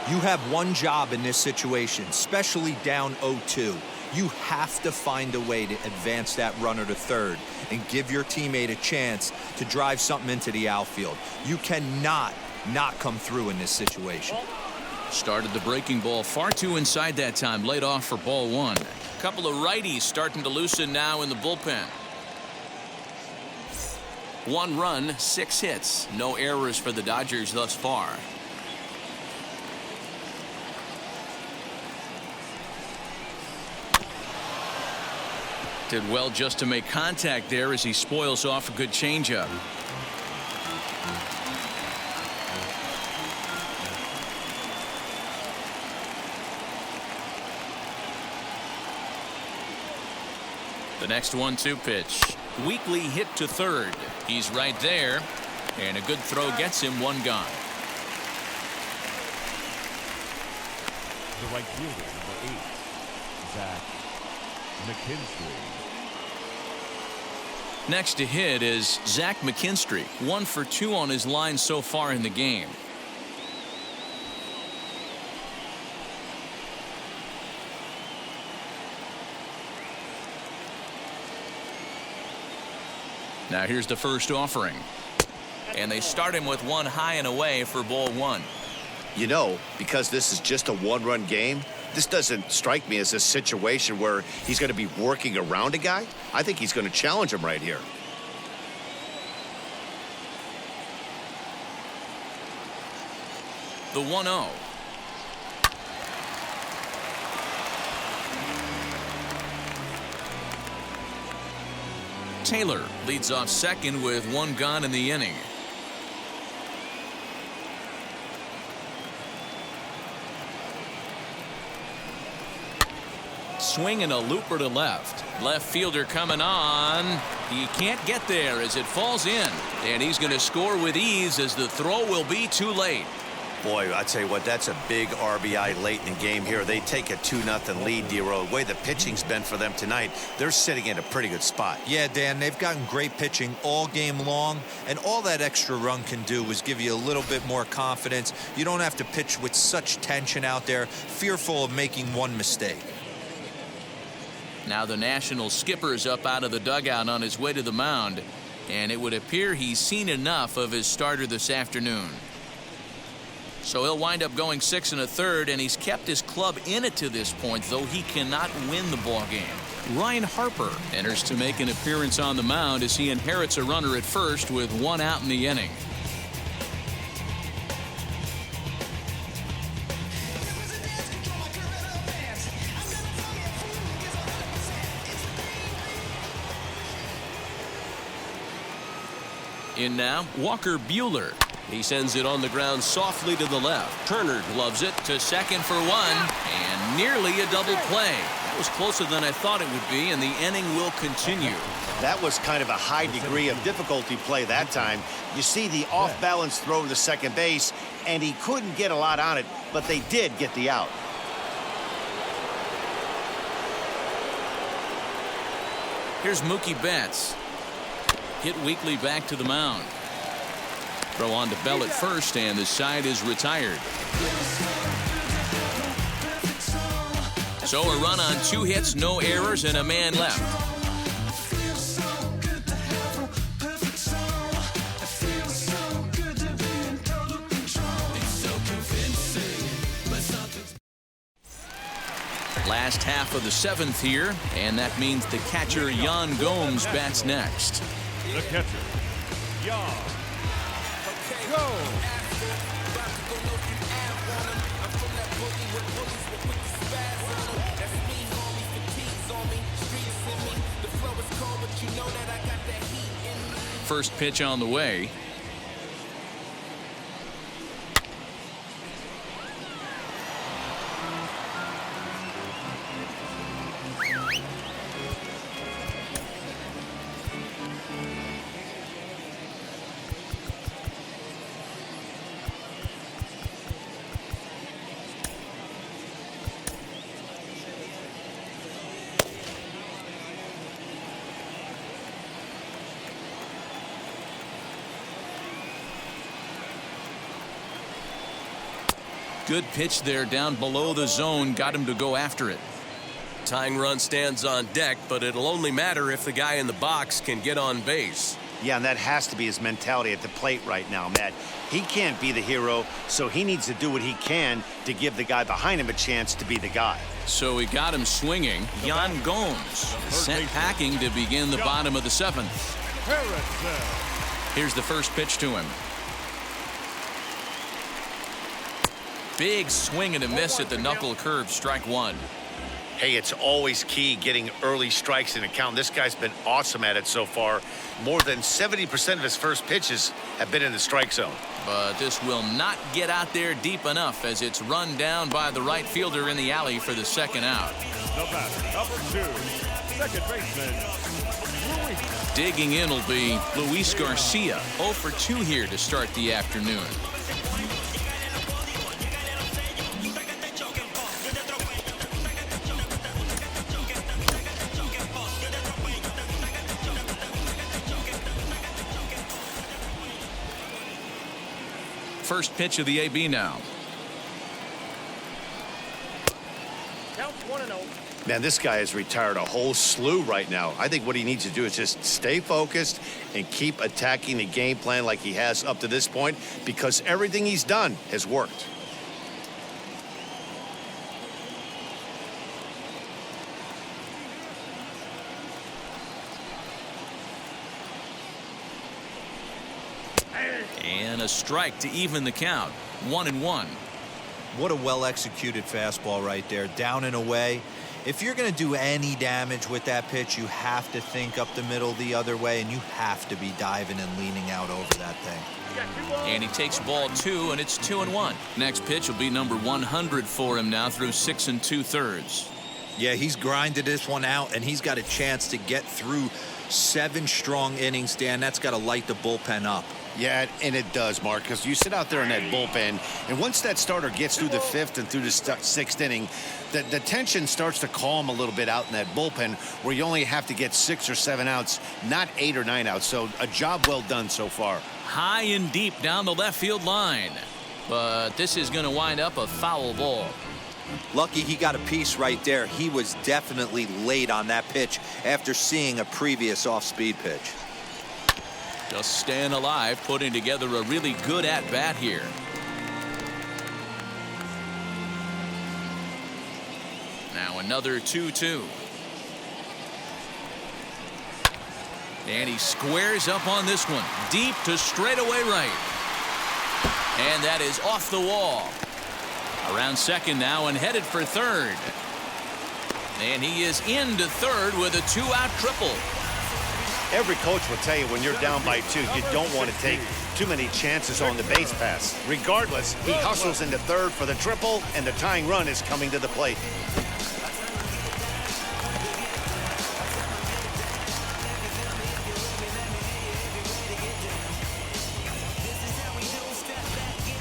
You have one job in this situation, especially down 0-2. You have to find a way to advance that runner to third and give your teammate a chance to drive something into the outfield. You cannot not come through in this situation. Started the breaking ball far too inside that time. Laid off for ball 1. A couple of righties starting to loosen now in the bullpen. 1 run, 6 hits. No errors for the Dodgers thus far. Did well just to make contact there as he spoils off a good changeup. The next 1-2 pitch. Weakly hit to third. He's right there, and a good throw gets him 1 gone. The right fielder, number 8, Zach McKinstry. Next to hit is Zach McKinstry. 1 for 2 on his line so far in the game. Now here's the first offering. And they start him with 1 high and away for ball 1. You know, because this is just a 1-run game, this doesn't strike me as a situation where he's going to be working around a guy. I think he's going to challenge him right here. The 1-0. Taylor leads off second with 1 gone in the inning. Swing and a looper to left. Left fielder coming on. He can't get there as it falls in. And he's going to score with ease as the throw will be too late. Boy, I tell you what, that's a big RBI late in the game here. They take a 2-0 lead, D-Row. The way the pitching's been for them tonight, they're sitting in a pretty good spot. Yeah, Dan, they've gotten great pitching all game long, and all that extra run can do is give you a little bit more confidence. You don't have to pitch with such tension out there, fearful of making one mistake. Now the National skipper's up out of the dugout on his way to the mound, and it would appear he's seen enough of his starter this afternoon. So he'll wind up going 6 1/3, and he's kept his club in it to this point, though he cannot win the ball game. Ryan Harper enters to make an appearance on the mound as he inherits a runner at first with 1 out in the inning. In now, Walker Buehler. He sends it on the ground softly to the left. Turner gloves it to second for 1, and nearly a double play. That was closer than I thought it would be, and the inning will continue. That was kind of a high degree of difficulty play that time. You see the off-balance throw to second base, and he couldn't get a lot on it, but they did get the out. Here's Mookie Betts. Hit weakly back to the mound. Throw on to Bell at first, and the side is retired. So a run on 2 hits, no errors, and a man left. Last half of the 7th here, and that means the catcher Yan Gomes bats next. The catcher, Yan Gomes. First pitch on the way. Good pitch there down below the zone, got him to go after it. Tying run stands on deck, but it'll only matter if the guy in the box can get on base. Yeah, and that has to be his mentality at the plate right now, Matt. He can't be the hero, so he needs to do what he can to give the guy behind him a chance to be the guy. So he got him swinging. Yan Gomes sent packing to begin the bottom of the 7th. Here's the first pitch to him. Big swing and a miss at the knuckle curve, strike 1. Hey, it's always key getting early strikes in a count. This guy's been awesome at it so far. More than 70% of his first pitches have been in the strike zone. But this will not get out there deep enough as it's run down by the right fielder in the alley for the 2nd out. The batter, number 2, second baseman, Luis. Digging in will be Luis Garcia. 0 for 2 here to start the afternoon. First pitch of the AB now. Count 1-0. Man, this guy has retired a whole slew right now. I think what he needs to do is just stay focused and keep attacking the game plan like he has up to this point, because everything he's done has worked. And a strike to even the count. 1-1. What a well-executed fastball right there, down and away. If you're going to do any damage with that pitch, you have to think up the middle the other way, and you have to be diving and leaning out over that thing. And he takes ball 2, and it's 2-1. Next pitch will be number 100 for him now through 6 2/3. Yeah, he's grinded this one out, and he's got a chance to get through 7 strong innings, Dan. That's got to light the bullpen up. Yeah, and it does, Mark, because you sit out there in that bullpen, and once that starter gets through the 5th and through the 6th inning, the tension starts to calm a little bit out in that bullpen where you only have to get 6 or 7 outs, not 8 or 9 outs. So a job well done so far. High and deep down the left field line. But this is going to wind up a foul ball. Lucky he got a piece right there. He was definitely late on that pitch after seeing a previous off-speed pitch. Just staying alive, putting together a really good at-bat here. Now another 2-2. And he squares up on this one. Deep to straightaway right. And that is off the wall. Around second now and headed for third. And he is into third with a 2-out triple. Every coach will tell you when you're down by 2, you don't want to take too many chances on the base pass. Regardless, he hustles into third for the triple, and the tying run is coming to the plate.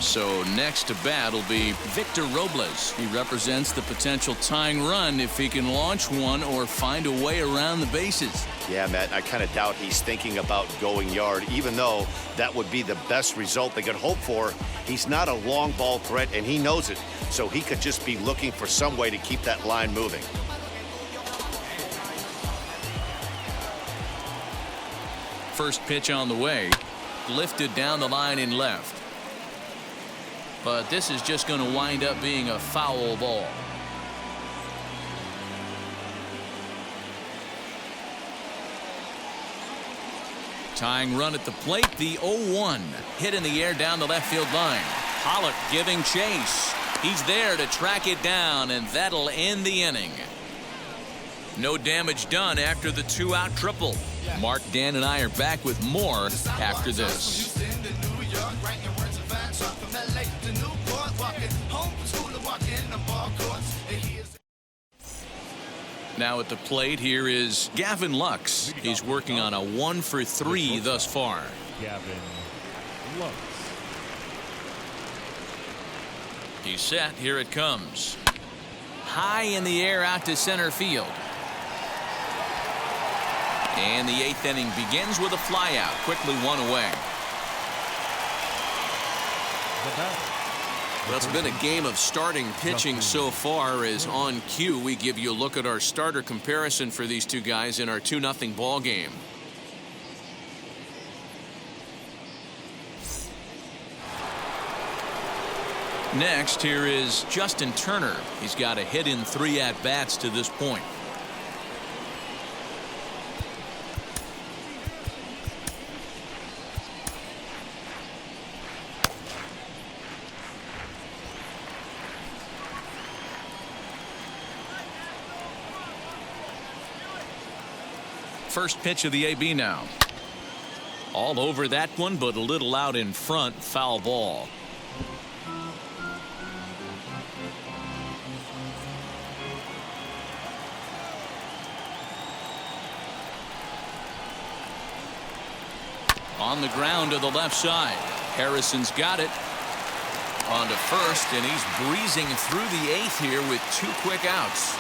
So next to bat will be Victor Robles. He represents the potential tying run if he can launch one or find a way around the bases. Yeah, Matt, I kind of doubt he's thinking about going yard, even though that would be the best result they could hope for. He's not a long ball threat, and he knows it, so he could just be looking for some way to keep that line moving. First pitch on the way, lifted down the line in left. But this is just going to wind up being a foul ball. Tying run at the plate, the 0-1. Hit in the air down the left field line. Pollock giving chase. He's there to track it down, and that'll end the inning. No damage done after the 2-out triple. Mark, Dan, and I are back with more after this. Now at the plate, here is Gavin Lux. He's working on a 1-for-3 thus far. Gavin Lux. He's set. Here it comes. High in the air out to center field. And the 8th inning begins with a flyout. Quickly one away. Well, it's been a game of starting pitching so far. As on cue, we give you a look at our starter comparison for these two guys in our 2-0 ball game. Next, here is Justin Turner. He's got a hit in 3 at-bats to this point. First pitch of the AB now. All over that one, but a little out in front. Foul ball. On the ground to the left side. Harrison's got it. On to first, and he's breezing through the 8th here with 2 quick outs.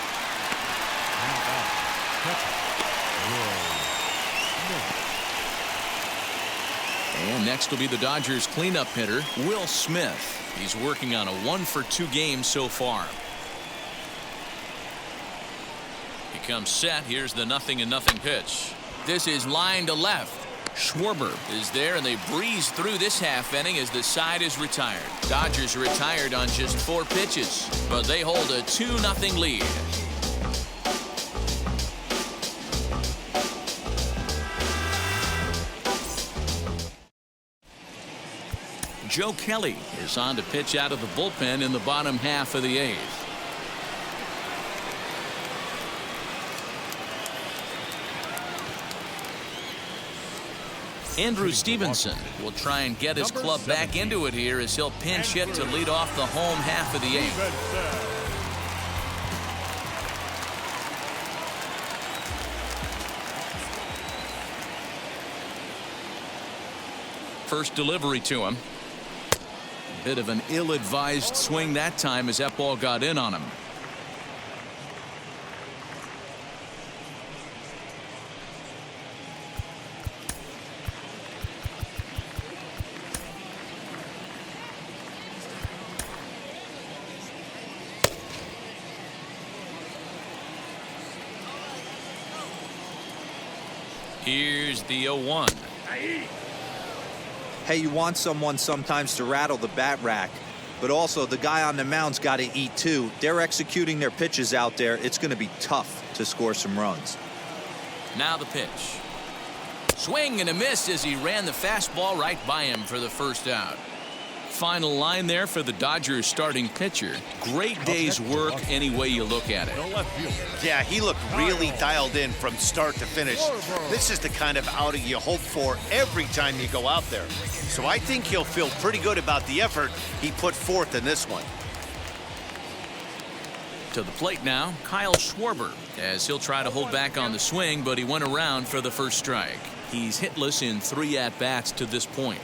And next will be the Dodgers cleanup hitter, Will Smith. He's working on a 1-for-2 game so far. He comes set. Here's the 0-0 pitch. This is line to left. Schwarber is there, and they breeze through this half inning as the side is retired. Dodgers retired on just 4 pitches, but they hold a 2-0 lead. Joe Kelly is on to pitch out of the bullpen in the bottom half of the 8th. Andrew Stevenson will try and get his club back into it here as he'll pinch hit to lead off the home half of the 8th. First delivery to him. Bit of an ill-advised swing that time as that ball got in on him. Here's the 0-1. Hey, you want someone sometimes to rattle the bat rack, but also the guy on the mound's got to eat too. They're executing their pitches out there. It's going to be tough to score some runs. Now the pitch. Swing and a miss as he ran the fastball right by him for the first out. Final line there for the Dodgers starting pitcher. Great day's work any way you look at it. Yeah, he looked really dialed in from start to finish. This is the kind of outing you hope for every time you go out there. So I think he'll feel pretty good about the effort he put forth in this one. To the plate now, Kyle Schwarber, as he'll try to hold back on the swing, but he went around for the first strike. He's hitless in 3 at-bats to this point.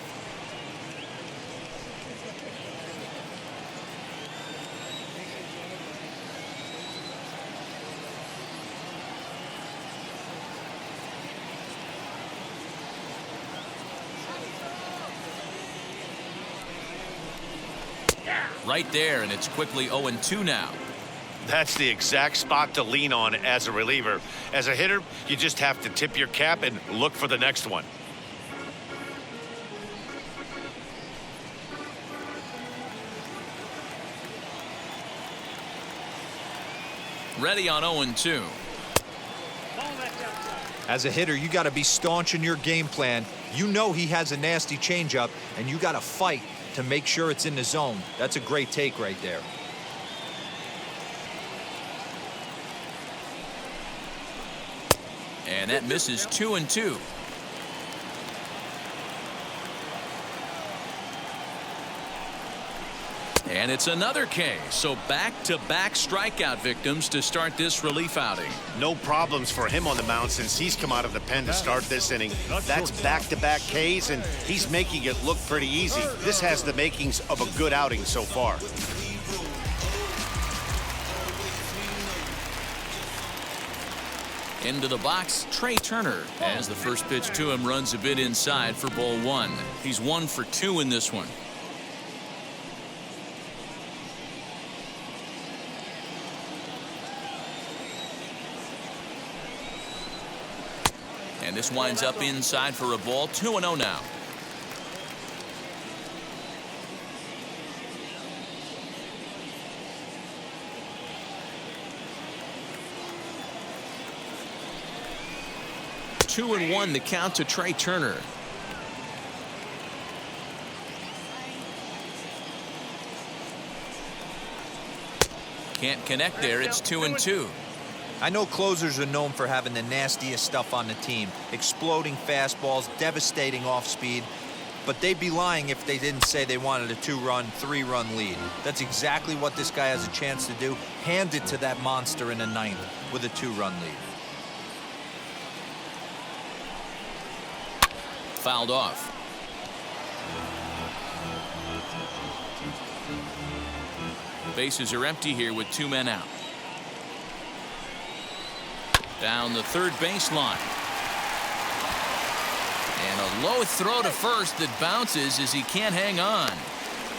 Right there, and it's quickly 0-2 now. That's the exact spot to lean on as a reliever. As a hitter, you just have to tip your cap and look for the next one. Ready on 0-2. As a hitter, you got to be staunch in your game plan. You know he has a nasty changeup, and you got to fight to make sure it's in the zone. That's a great take right there. And that misses 2-2. And it's another K. So back-to-back strikeout victims to start this relief outing. No problems for him on the mound since he's come out of the pen to start this inning. That's back-to-back Ks, and he's making it look pretty easy. This has the makings of a good outing so far. Into the box, Trey Turner, as the first pitch to him runs a bit inside for ball 1. He's 1 for 2 in this one. And this winds up inside for a ball. 2-0 now. 2-1 the count to Trey Turner. Can't connect there. It's 2-2. I know closers are known for having the nastiest stuff on the team. Exploding fastballs, devastating off speed. But they'd be lying if they didn't say they wanted a 2-run, 3-run lead. That's exactly what this guy has a chance to do. Hand it to that monster in the 9th with a 2-run lead. Fouled off. Bases are empty here with 2 men out. Down the third baseline. And a low throw to first that bounces as he can't hang on.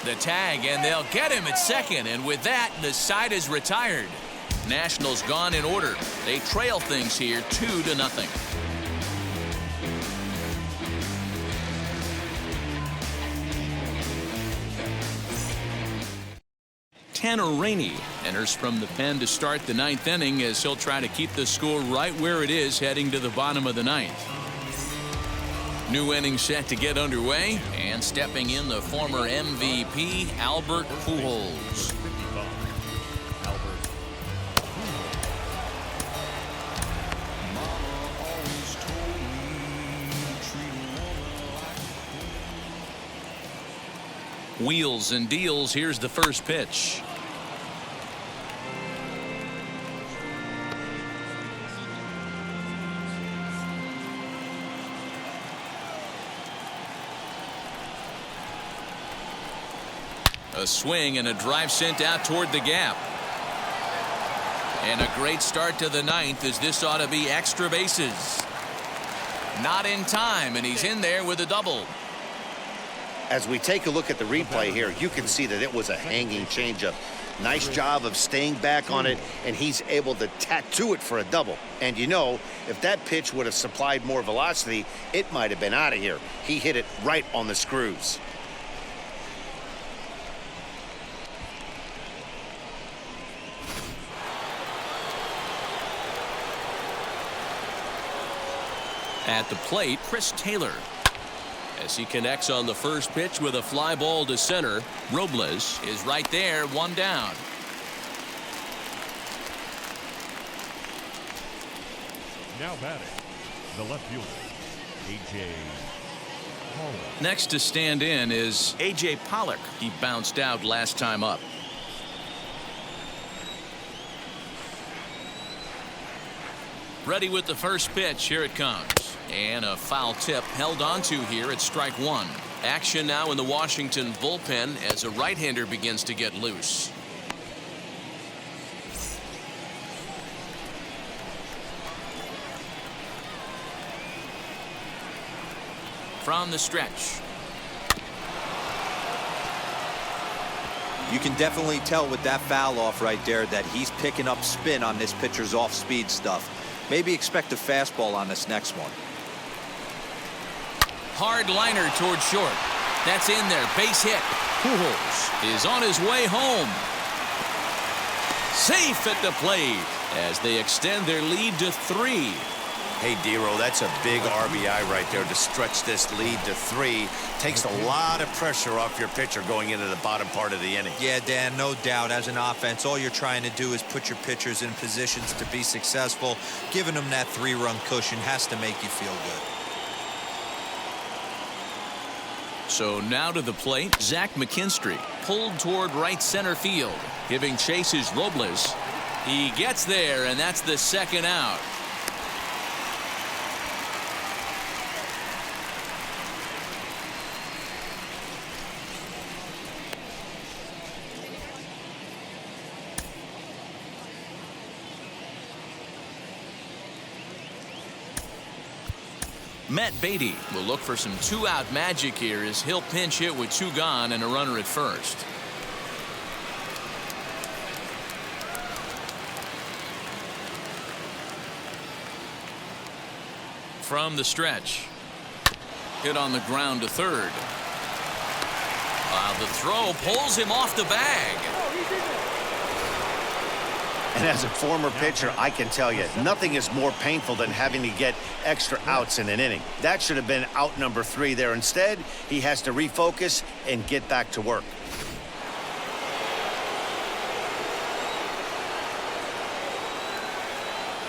The tag, and they'll get him at second, and with that, the side is retired. Nationals gone in order. They trail things here 2-0. Tanner Rainey enters from the pen to start the 9th inning as he'll try to keep the score right where it is heading to the bottom of the 9th. New inning set to get underway, and stepping in the former MVP Albert Pujols. Wheels and deals. Here's the first pitch. A swing and a drive sent out toward the gap. And a great start to the ninth, as this ought to be extra bases. Not in time, and he's in there with a double. As we take a look at the replay here, you can see that it was a hanging changeup. Nice job of staying back on it, and he's able to tattoo it for a double. And you know, if that pitch would have supplied more velocity, it might have been out of here. He hit it right on the screws. At the plate, Chris Taylor. As he connects on the first pitch with a fly ball to center, Robles is right there, one down. Now batting, the left fielder, A.J. Pollock. Next to stand in is A.J. Pollock. He bounced out last time up. Ready with the first pitch. Here it comes. And a foul tip held onto here at strike one. Action now in the Washington bullpen as a right-hander begins to get loose. From the stretch. You can definitely tell with that foul off right there that he's picking up spin on this pitcher's off-speed stuff. Maybe expect a fastball on this next one. Hard liner toward short. That's in there. Base hit. Pujols is on his way home. Safe at the plate as they extend their lead to 3. Hey, Dero, that's a big RBI right there to stretch this lead to 3. Takes a lot of pressure off your pitcher going into the bottom part of the inning. Yeah, Dan, no doubt. As an offense, all you're trying to do is put your pitchers in positions to be successful. Giving them that 3-run cushion has to make you feel good. So now to the plate, Zach McKinstry pulled toward right center field. Giving chase is Robles. He gets there, and that's the second out. Matt Beatty will look for some 2-out magic here as he'll pinch hit with 2 gone and a runner at first. From the stretch. Hit on the ground to third. While the throw pulls him off the bag. And as a former pitcher, I can tell you, nothing is more painful than having to get extra outs in an inning. That should have been out number 3 there. Instead, he has to refocus and get back to work.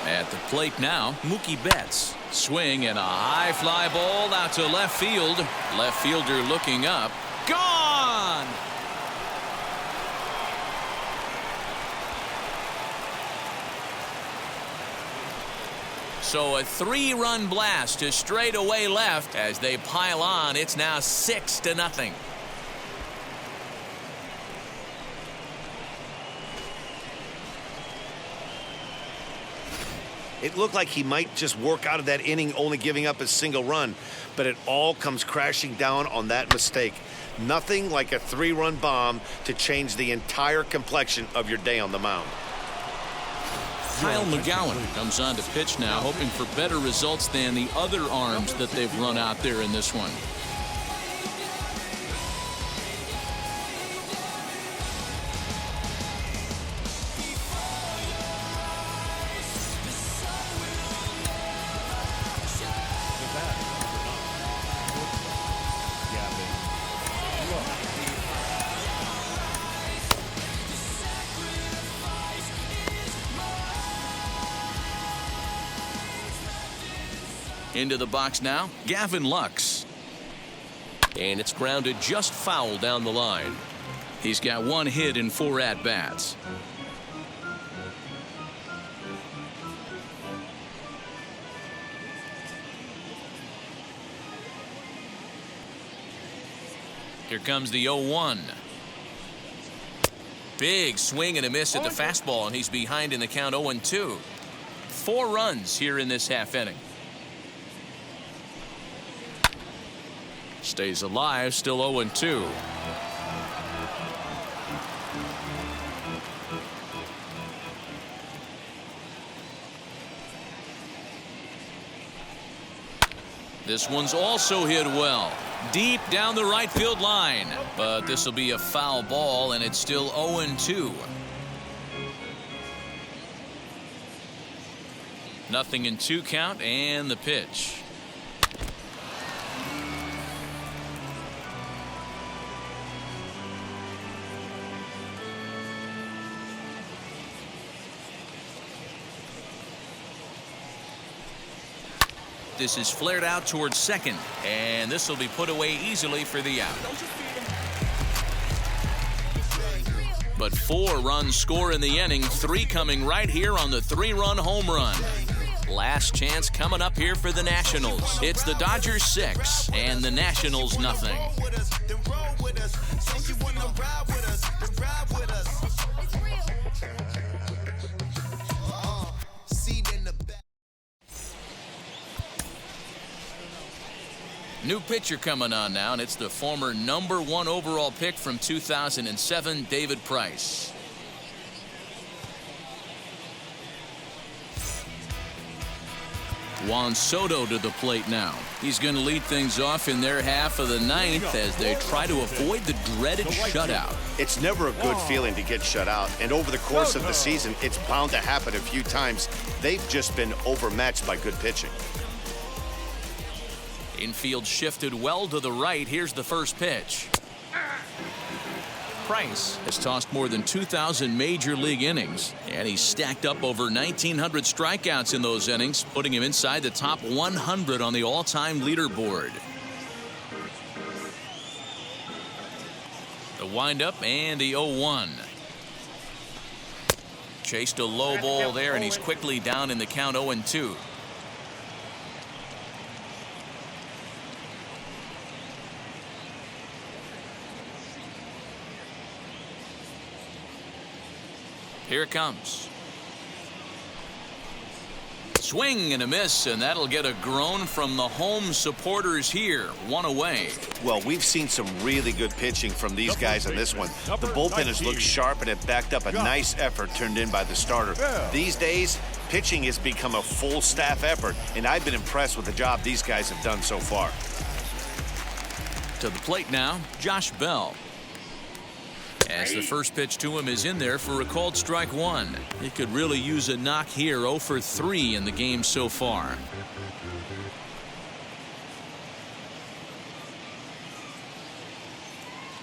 At the plate now, Mookie Betts. Swing and a high fly ball out to left field. Left fielder looking up. Gone! So a 3-run blast to straightaway left as they pile on. It's now 6-0. It looked like he might just work out of that inning only giving up a single run, but it all comes crashing down on that mistake. Nothing like a 3-run bomb to change the entire complexion of your day on the mound. Kyle McGowan comes on to pitch now, hoping for better results than the other arms that they've run out there in this one. Into the box now, Gavin Lux. And it's grounded just foul down the line. He's got 1 hit in 4 at-bats. Here comes the 0-1. Big swing and a miss at the fastball, and he's behind in the count 0-2. 4 runs here in this half inning. Stays alive, still 0-2. This one's also hit well. Deep down the right field line. But this will be a foul ball, and it's still 0-2. Nothing in 2 count, and the pitch. This is flared out towards second, and this will be put away easily for the out. But 4 runs score in the inning, 3 coming right here on the 3-run home run. Last chance coming up here for the Nationals. It's the Dodgers 6 and the Nationals nothing. New pitcher coming on now, and it's the former #1 overall pick from 2007, David Price. Juan Soto to the plate now. He's going to lead things off in their half of the 9th as they try to avoid the dreaded shutout. It's never a good feeling to get shut out, and over the course of the season, it's bound to happen a few times. They've just been overmatched by good pitching. Infield shifted well to the right. Here's the first pitch. Price has tossed more than 2,000 major league innings, and he's stacked up over 1,900 strikeouts in those innings, putting him inside the top 100 on the all-time leaderboard. The windup and the 0-1. Chased a low ball there, and he's quickly down in the count 0-2. Here it comes. Swing and a miss, and that'll get a groan from the home supporters here. 1 away. Well, we've seen some really good pitching from these guys on this one. The bullpen has looked sharp, and it backed up a nice effort turned in by the starter. These days, pitching has become a full staff effort, and I've been impressed with the job these guys have done so far. To the plate now, Josh Bell. As the first pitch to him is in there for a called strike 1. He could really use a knock here. 0 for 3 in the game so far.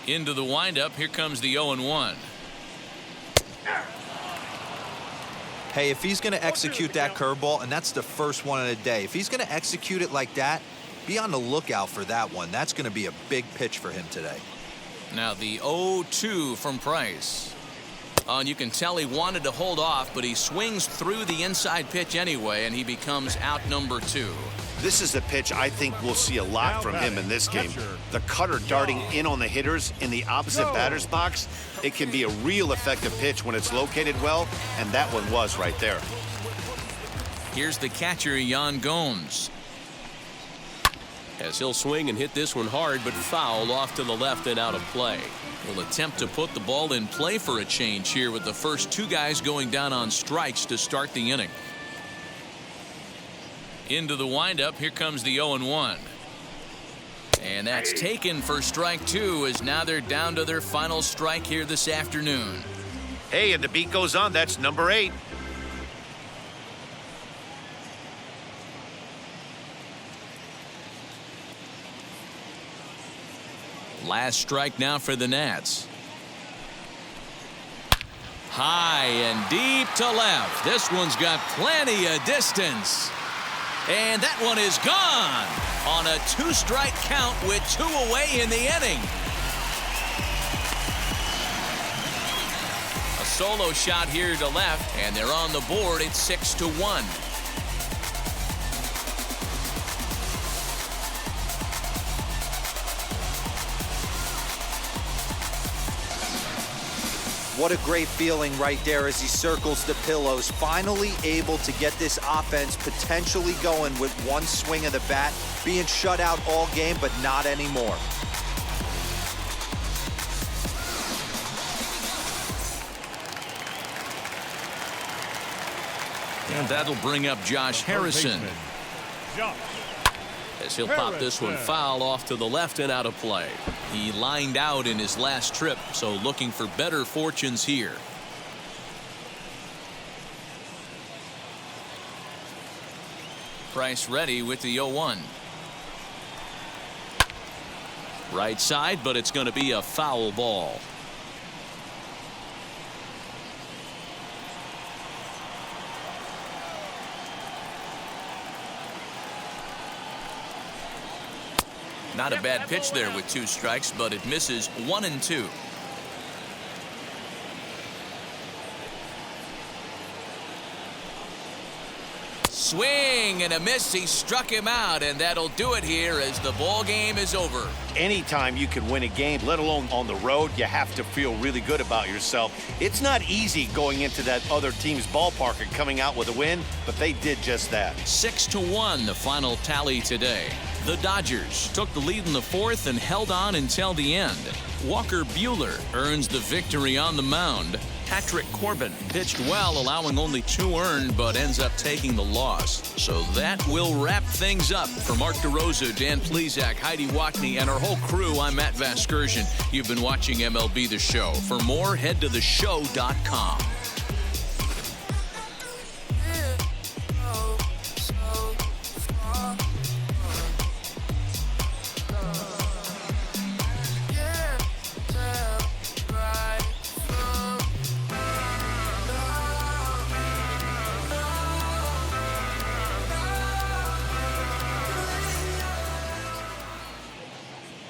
Into the windup. Here comes the 0-1. Hey, if he's going to execute that curveball, and that's the first one of the day, if he's going to execute it like that, be on the lookout for that one. That's going to be a big pitch for him today. Now the 0-2 from Price. And you can tell he wanted to hold off, but he swings through the inside pitch anyway, and he becomes out number 2. This is a pitch I think we'll see a lot from him in this game. The cutter darting in on the hitters in the opposite batter's box. It can be a real effective pitch when it's located well, and that one was right there. Here's the catcher, Yan Gomes. As he'll swing and hit this one hard, but foul off to the left and out of play. Will attempt to put the ball in play for a change here with the first 2 guys going down on strikes to start the inning. Into the windup. Here comes the 0-1. And that's taken for strike 2, as now they're down to their final strike here this afternoon. Hey, and the beat goes on. That's number 8. Last strike now for the Nats. High and deep to left. This one's got plenty of distance. And that one is gone on a 2-strike count with 2 away in the inning. A solo shot here to left, and they're on the board. It's 6-1. What a great feeling right there as he circles the pillows. Finally able to get this offense potentially going with one swing of the bat. Being shut out all game, but not anymore. And that'll bring up Josh Harrison. As he'll pop this one foul off to the left and out of play. He lined out in his last trip, so looking for better fortunes here. Price ready with the 0-1. Right side, but it's going to be a foul ball. Not a bad pitch there with 2 strikes, but it misses 1-2. Swing and a miss. He struck him out, and that'll do it here as the ball game is over. Anytime you can win a game, let alone on the road, you have to feel really good about yourself. It's not easy going into that other team's ballpark and coming out with a win, but they did just that. 6-1 the final tally today. The Dodgers took the lead in the 4th and held on until the end. Walker Buehler earns the victory on the mound. Patrick Corbin pitched well, allowing only 2 earned, but ends up taking the loss. So that will wrap things up. For Mark DeRosa, Dan Plesac, Heidi Watney, and our whole crew, I'm Matt Vasgersian. You've been watching MLB The Show. For more, head to theshow.com.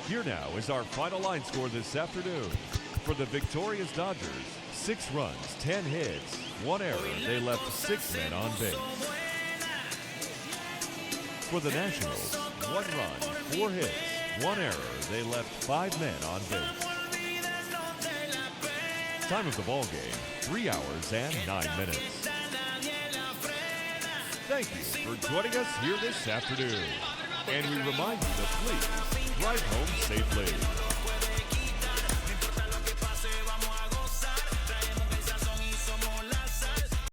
Here now is our final line score this afternoon. For the victorious Dodgers, 6 runs, 10 hits, 1 error. They left 6 men on base. For the Nationals, 1 run, 4 hits, 1 error. They left 5 men on base. Time of the ball game, 3 hours and 9 minutes. Thank you for joining us here this afternoon. And we remind you to please drive home safely.